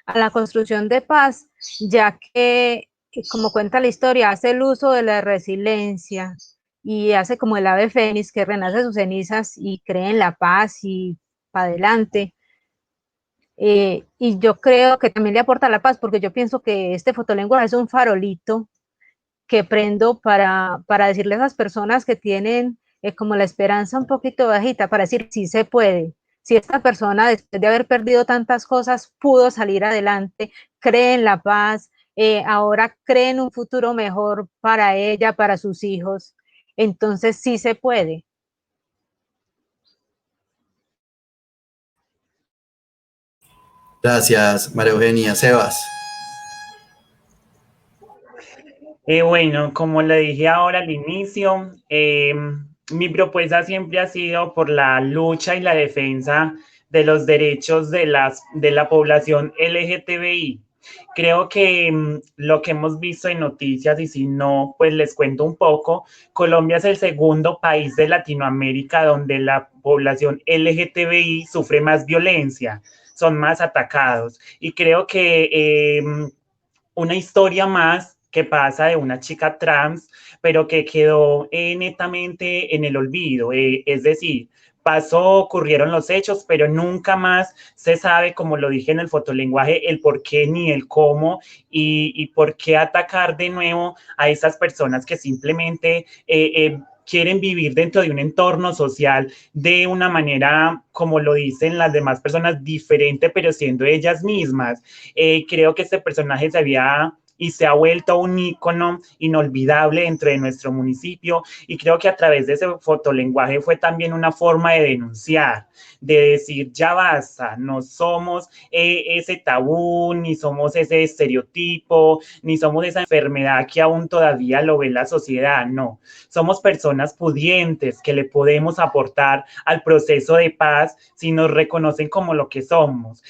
a la construcción de paz, ya que, como cuenta la historia, hace el uso de la resiliencia y hace como el ave fénix que renace de sus cenizas y cree en la paz y para adelante. Y yo creo que también le aporta la paz, porque yo pienso que este fotolenguaje es un farolito que prendo para decirle a esas personas que tienen como la esperanza un poquito bajita, para decir, sí se puede. Si esta persona, después de haber perdido tantas cosas, pudo salir adelante, cree en la paz, ahora cree en un futuro mejor para ella, para sus hijos, entonces sí se puede. Gracias, María Eugenia. Sebas. Bueno, como le dije ahora al inicio, mi propuesta siempre ha sido por la lucha y la defensa de los derechos de la población LGTBI. Creo que lo que hemos visto en noticias, y si no, pues les cuento un poco, Colombia es el segundo país de Latinoamérica donde la población LGTBI sufre más violencia, son más atacados. Y creo que una historia más que pasa de una chica trans, pero que quedó netamente en el olvido. Es decir, ocurrieron los hechos, pero nunca más se sabe, como lo dije en el fotolenguaje, el por qué ni el cómo y por qué atacar de nuevo a esas personas que simplemente quieren vivir dentro de un entorno social de una manera, como lo dicen las demás personas, diferente, pero siendo ellas mismas. Creo que este personaje se ha vuelto un ícono inolvidable dentro de nuestro municipio, y creo que a través de ese fotolenguaje fue también una forma de denunciar, de decir, ya basta, no somos ese tabú, ni somos ese estereotipo, ni somos esa enfermedad que aún todavía lo ve la sociedad, no. Somos personas pudientes que le podemos aportar al proceso de paz si nos reconocen como lo que somos,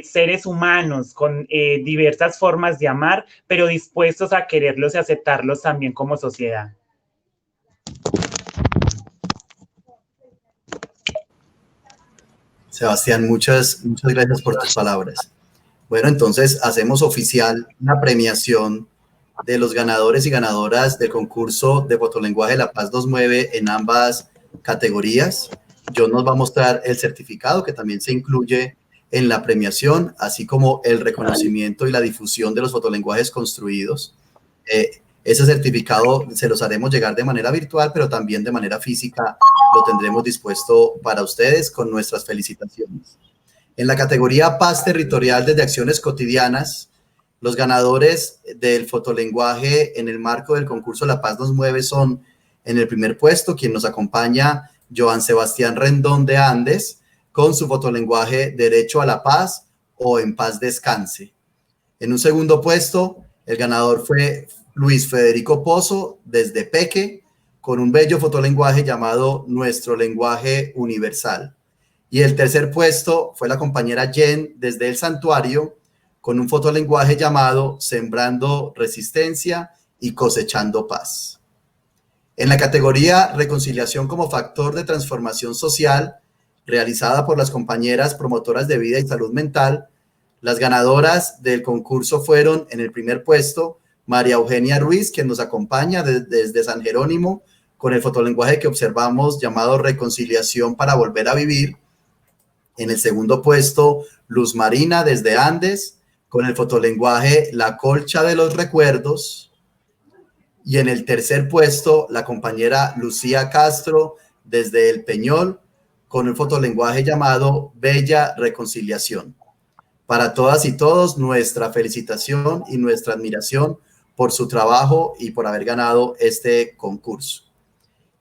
seres humanos con diversas formas de amar, pero dispuestos a quererlos y aceptarlos también como sociedad. Sebastián, muchas gracias por tus palabras. Bueno, entonces hacemos oficial la premiación de los ganadores y ganadoras del concurso de fotolenguaje La Paz nos mueve en ambas categorías. Yo nos va a mostrar el certificado que también se incluye en la premiación, así como el reconocimiento y la difusión de los fotolenguajes construidos. Ese certificado se los haremos llegar de manera virtual, pero también de manera física lo tendremos dispuesto para ustedes con nuestras felicitaciones. En la categoría Paz Territorial desde Acciones Cotidianas, los ganadores del fotolenguaje en el marco del concurso La Paz nos mueve son, en el primer puesto, quien nos acompaña, Joan Sebastián Rendón de Andes, con su fotolenguaje Derecho a la Paz o En Paz Descanse. En un segundo puesto, el ganador fue Luis Federico Pozo desde Peque, con un bello fotolenguaje llamado Nuestro Lenguaje Universal. Y el tercer puesto fue la compañera Jen desde El Santuario, con un fotolenguaje llamado Sembrando Resistencia y Cosechando Paz. En la categoría Reconciliación como Factor de Transformación Social, realizada por las compañeras promotoras de vida y salud mental, las ganadoras del concurso fueron, en el primer puesto, María Eugenia Ruiz, quien nos acompaña desde San Jerónimo, con el fotolenguaje que observamos llamado Reconciliación para Volver a Vivir. En el segundo puesto, Luz Marina desde Andes, con el fotolenguaje La Colcha de los Recuerdos. Y en el tercer puesto, la compañera Lucía Castro desde El Peñol, con un fotolenguaje llamado Bella Reconciliación. Para todas y todos, nuestra felicitación y nuestra admiración por su trabajo y por haber ganado este concurso.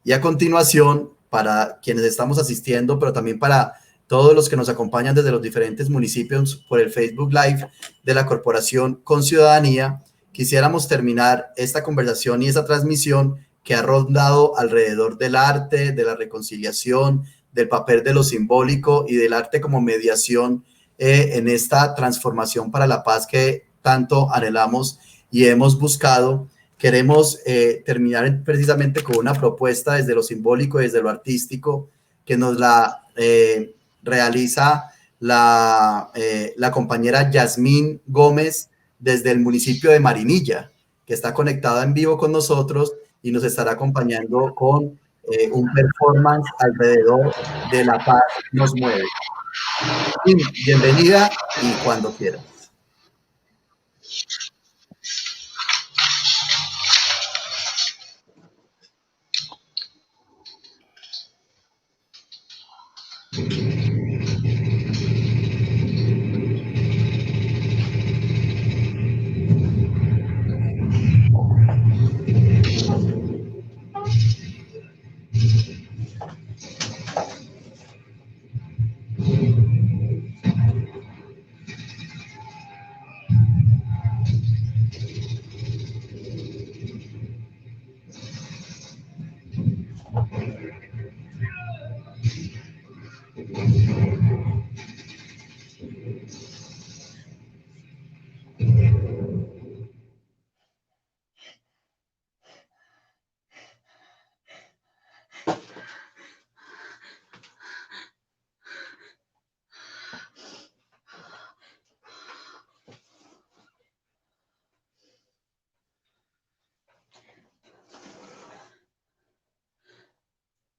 Y a continuación, para quienes estamos asistiendo, pero también para todos los que nos acompañan desde los diferentes municipios por el Facebook Live de la Corporación Con Ciudadanía, quisiéramos terminar esta conversación y esta transmisión que ha rondado alrededor del arte, de la reconciliación, del papel de lo simbólico y del arte como mediación en esta transformación para la paz que tanto anhelamos y hemos buscado. Queremos terminar precisamente con una propuesta desde lo simbólico y desde lo artístico que nos la realiza la compañera Yasmín Gómez desde el municipio de Marinilla, que está conectada en vivo con nosotros y nos estará acompañando con un performance alrededor de La Paz nos mueve. Bienvenida y cuando quieras.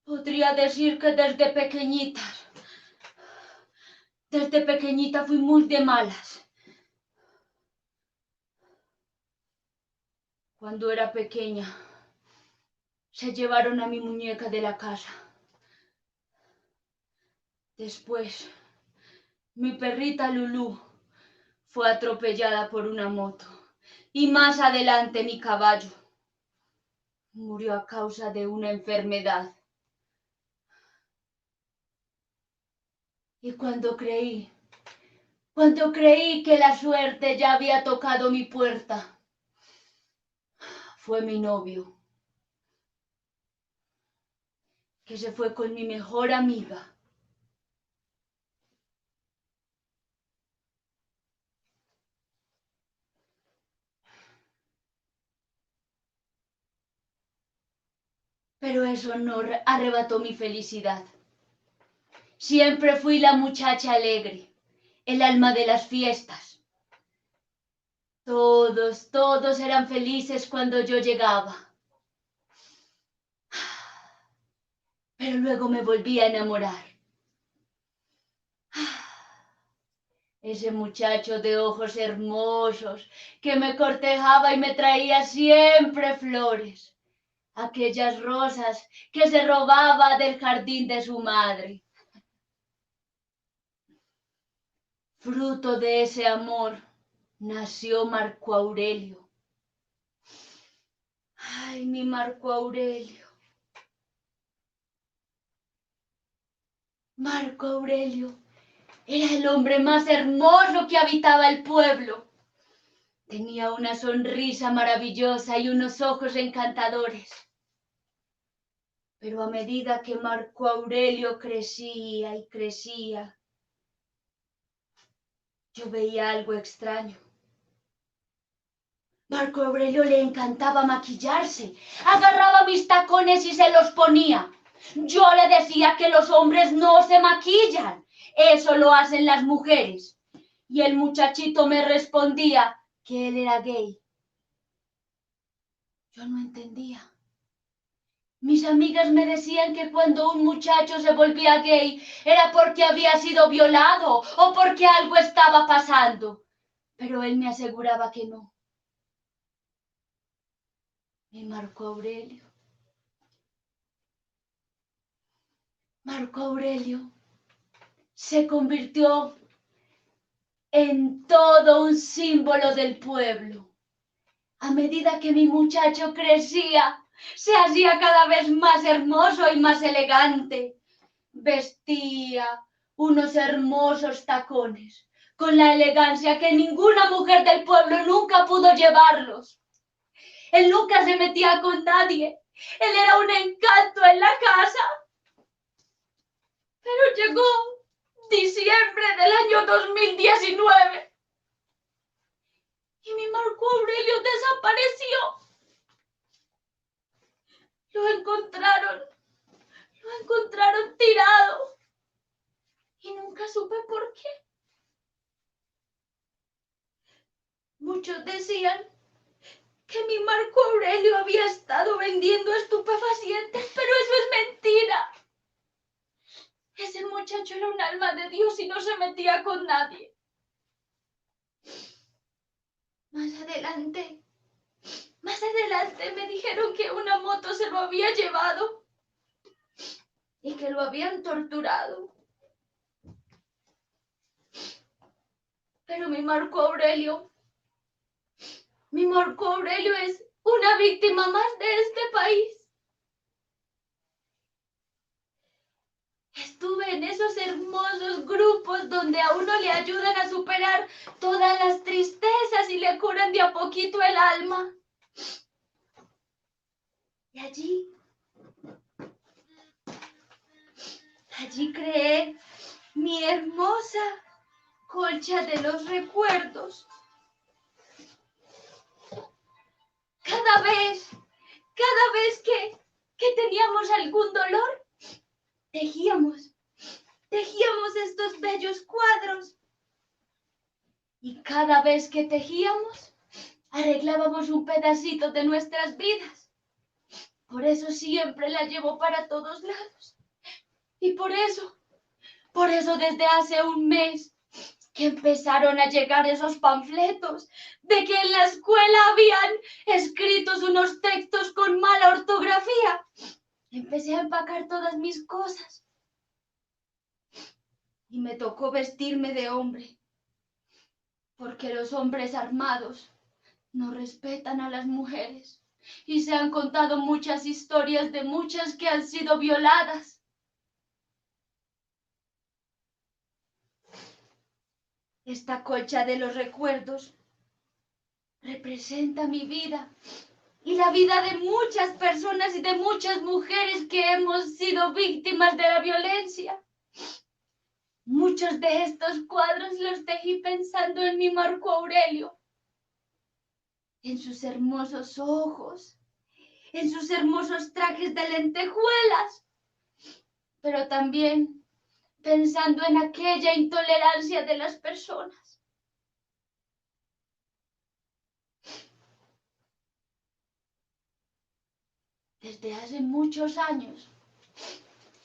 Podría decir que desde pequeñita fui muy de malas. Cuando era pequeña, se llevaron a mi muñeca de la casa. Después, mi perrita Lulú fue atropellada por una moto. Y más adelante mi caballo murió a causa de una enfermedad. Y cuando creí que la suerte ya había tocado mi puerta, fue mi novio, que se fue con mi mejor amiga. Pero eso no arrebató mi felicidad. Siempre fui la muchacha alegre, el alma de las fiestas. Todos eran felices cuando yo llegaba. Pero luego me volví a enamorar. Ese muchacho de ojos hermosos que me cortejaba y me traía siempre flores. Aquellas rosas que se robaba del jardín de su madre. Fruto de ese amor nació Marco Aurelio. Ay, mi Marco Aurelio. Marco Aurelio era el hombre más hermoso que habitaba el pueblo. Tenía una sonrisa maravillosa y unos ojos encantadores. Pero a medida que Marco Aurelio crecía y crecía, yo veía algo extraño. Marco Aurelio le encantaba maquillarse. Agarraba mis tacones y se los ponía. Yo le decía que los hombres no se maquillan. Eso lo hacen las mujeres. Y el muchachito me respondía que él era gay. Yo no entendía. Mis amigas me decían que cuando un muchacho se volvía gay era porque había sido violado o porque algo estaba pasando. Pero él me aseguraba que no. Mi Marco Aurelio. Marco Aurelio se convirtió en todo un símbolo del pueblo. A medida que mi muchacho crecía, se hacía cada vez más hermoso y más elegante. Vestía unos hermosos tacones, con la elegancia que ninguna mujer del pueblo nunca pudo llevarlos. Él nunca se metía con nadie. Él era un encanto en la casa. Pero llegó diciembre del año 2019 y mi Marco Aurelio desapareció. Lo encontraron tirado y nunca supe por qué. Muchos decían que mi Marco Aurelio había estado vendiendo estupefacientes, pero eso es mentira. Ese muchacho era un alma de Dios y no se metía con nadie. Más adelante me dijeron que una moto se lo había llevado y que lo habían torturado Pero mi Marco Aurelio es una víctima más de este país. Estuve en esos hermosos grupos donde a uno le ayudan a superar todas las tristezas y le curan de a poquito el alma. Y allí creé mi hermosa colcha de los recuerdos. Cada vez que teníamos algún dolor, tejíamos estos bellos cuadros. Y cada vez que tejíamos, arreglábamos un pedacito de nuestras vidas. Por eso siempre la llevo para todos lados. Y por eso desde hace un mes que empezaron a llegar esos panfletos de que en la escuela habían escritos unos textos con mala ortografía, empecé a empacar todas mis cosas. Y me tocó vestirme de hombre, porque los hombres armados no respetan a las mujeres. Y se han contado muchas historias de muchas que han sido violadas. Esta colcha de los recuerdos representa mi vida y la vida de muchas personas y de muchas mujeres que hemos sido víctimas de la violencia. Muchos de estos cuadros los tejí pensando en mi Marco Aurelio, en sus hermosos ojos, en sus hermosos trajes de lentejuelas, pero también pensando en aquella intolerancia de las personas. Desde hace muchos años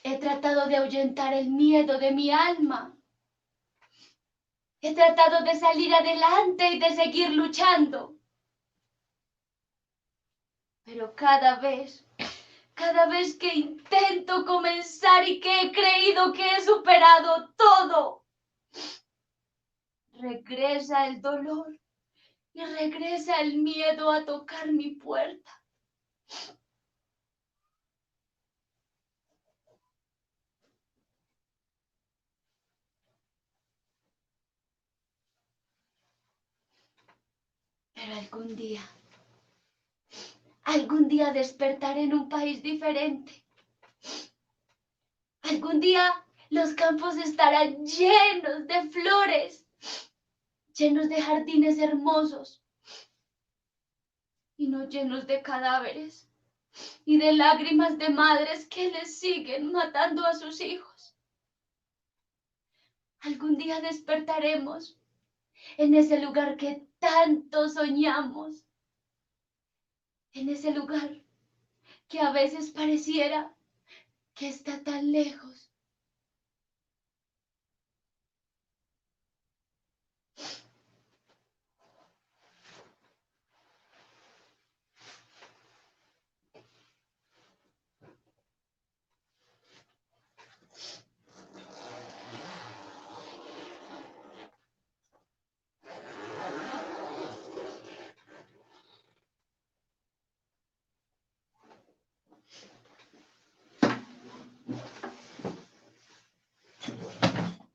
he tratado de ahuyentar el miedo de mi alma. He tratado de salir adelante y de seguir luchando. Pero cada vez que intento comenzar y que he creído que he superado todo, regresa el dolor y regresa el miedo a tocar mi puerta. Pero algún día despertaré en un país diferente. Algún día los campos estarán llenos de flores, llenos de jardines hermosos y no llenos de cadáveres y de lágrimas de madres que les siguen matando a sus hijos. Algún día despertaremos en ese lugar que tanto soñamos, en ese lugar que a veces pareciera que está tan lejos.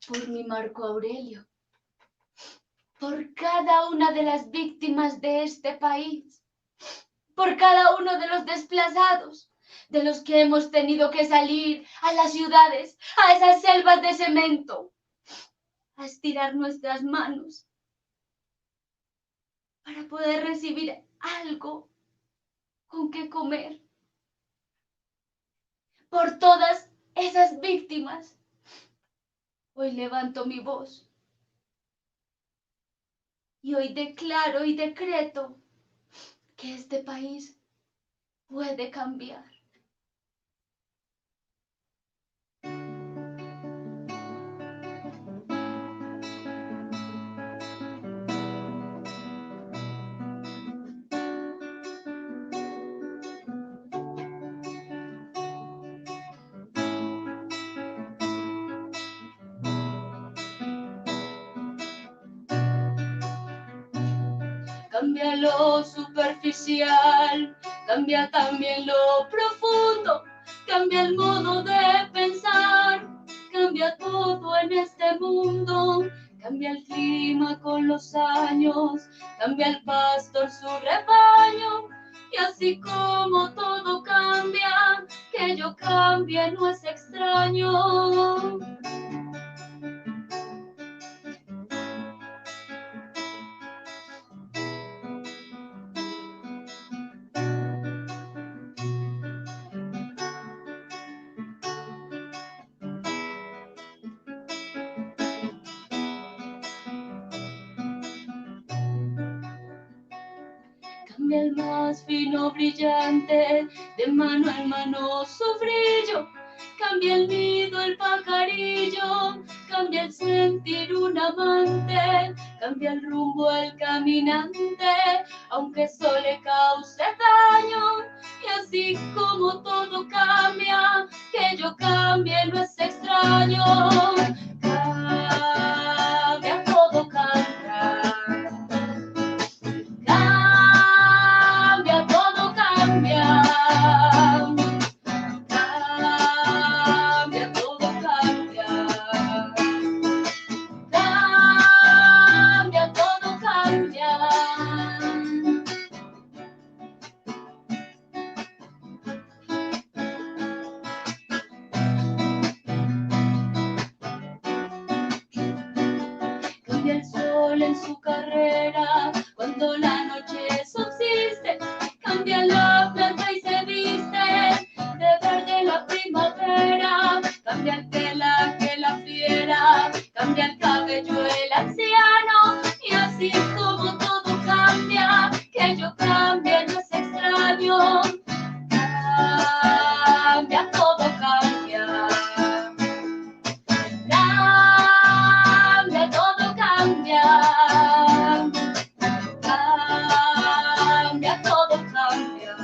Por mi Marco Aurelio, por cada una de las víctimas de este país, por cada uno de los desplazados, de los que hemos tenido que salir a las ciudades, a esas selvas de cemento, a estirar nuestras manos para poder recibir algo con que comer. Por todas esas víctimas, hoy levanto mi voz y hoy declaro y decreto que este país puede cambiar. cambia lo superficial, cambia también lo profundo, cambia el modo de pensar, cambia todo en este mundo, cambia el clima con los años, cambia el pastor su rebaño, y así como todo cambia, que yo cambie no es extraño. Cambia el más fino brillante, de mano en mano su brillo, cambia el nido el pajarillo, cambia el sentir un amante, cambia el rumbo el caminante, aunque eso le cause daño, y así como todo cambia, que yo cambie no es extraño. Cambia, todo cambia. Cambia, todo cambia. Cambia, todo cambia. Cambia, todo cambia. Cambia el sol en su carrera cuando la noche subsiste, cambia la planta y se viste de verde la primavera, cambia el pelaje la fiera, cambia el cabello el anciano, y así como todo cambia, que yo cambie no es extraño. Cambia, todo cambia. Cambia, todo cambia. Cambia, todo cambia.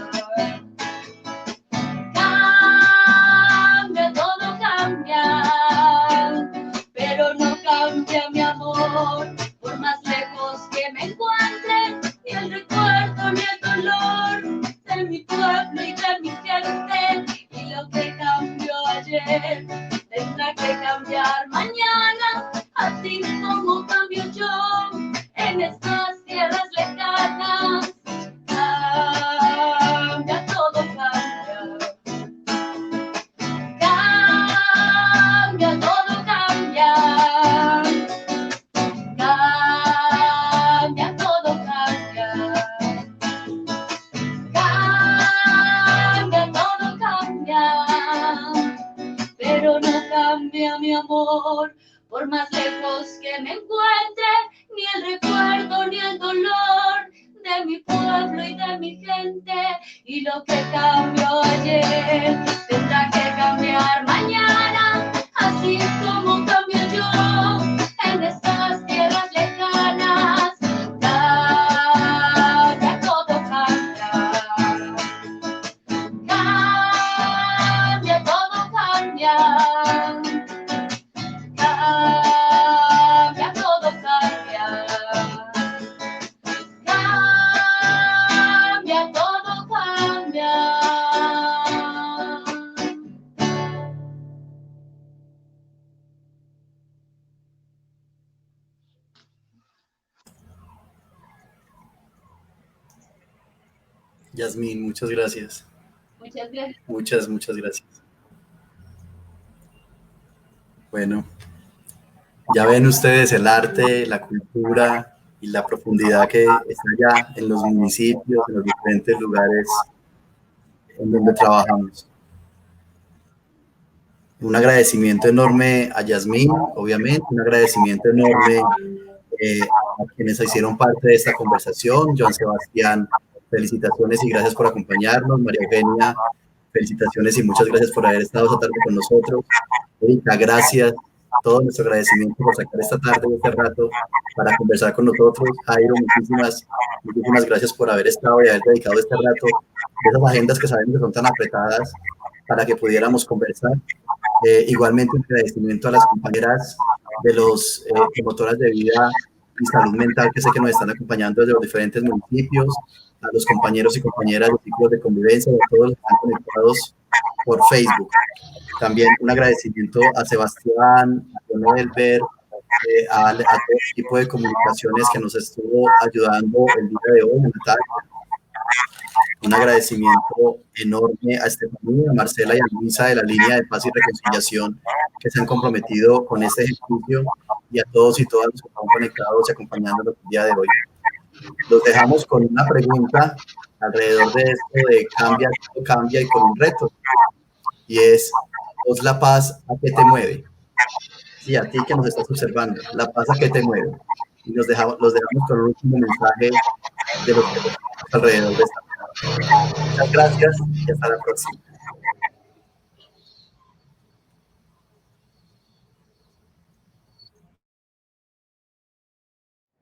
Cambia, todo cambia. Pero no cambia mi amor, por más lejos que me encuentre, ni el recuerdo ni el dolor de mi pueblo y de mi gente. Y lo que cambió ayer tendrá que cambiar mañana, así como cambio yo en estas tierras lejanas. Cambia, todo cambia. Cambia, todo cambia. Cambia, todo cambia. Cambia, todo cambia. Pero no cambia mi amor, por más lejos que me encuentre, ni el recuerdo ni el dolor de mi pueblo y de mi gente. Y lo que cambió ayer tendrá que cambiar mañana, así como cambio yo en estas tierras lejanas. Cambia, todo cambia. Cambia, todo cambia. Cambia, todo cambia. Cambia, todo cambia. Yasmín, muchas gracias. Muchas gracias. Muchas gracias. Bueno, ya ven ustedes el arte, la cultura y la profundidad que está allá en los municipios, en los diferentes lugares en donde trabajamos. Un agradecimiento enorme a Yasmín, obviamente, un agradecimiento enorme a quienes hicieron parte de esta conversación. Joan Sebastián, felicitaciones y gracias por acompañarnos. María Eugenia, felicitaciones y muchas gracias por haber estado esta tarde con nosotros. Erika, gracias. Todo nuestro agradecimiento por sacar esta tarde y este rato para conversar con nosotros. Jairo, muchísimas gracias por haber estado y haber dedicado este rato de esas agendas que sabemos que son tan apretadas para que pudiéramos conversar. Igualmente un agradecimiento a las compañeras de los promotoras de vida y salud mental, que sé que nos están acompañando desde los diferentes municipios, a los compañeros y compañeras de ciclos de convivencia, a todos los que están conectados por Facebook. También un agradecimiento a Sebastián, a Don Elber, a todo el equipo de comunicaciones que nos estuvo ayudando el día de hoy en la tarde. Un agradecimiento enorme a Estefanía, a Marcela y a Luisa de la línea de paz y reconciliación que se han comprometido con este ejercicio, y a todos y todas los que están conectados y acompañándonos el día de hoy. Los dejamos con una pregunta alrededor de esto de cambia, todo cambia, y con un reto, y es: ¿vos la paz a qué te mueve? Sí, a ti que nos estás observando, ¿la paz a qué te mueve? Y los dejamos con el último mensaje de los que estamos alrededor de esta. Muchas gracias y hasta la próxima.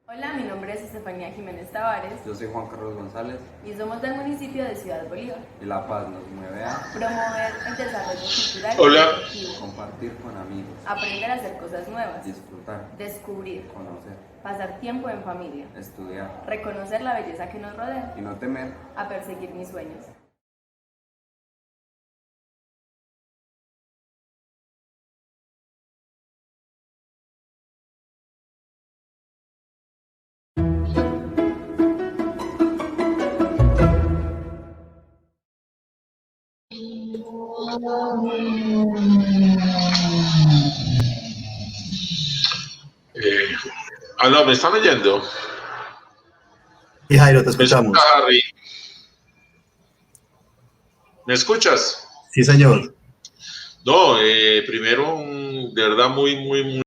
Hola, mi nombre es Estefanía Jiménez Tavares. Yo soy Juan Carlos González. Y somos del municipio de Ciudad Bolívar. Y la paz nos mueve a promover el desarrollo cultural Hola. y colectivo, compartir con amigos, aprender a hacer cosas nuevas, disfrutar, descubrir, conocer, pasar tiempo en familia, estudiar, reconocer la belleza que nos rodea, y no temer a perseguir mis sueños. Aló, ¿me están oyendo? Y Jairo, te escuchamos. Harry. ¿Me escuchas? Sí, señor. No, primero, de verdad, muy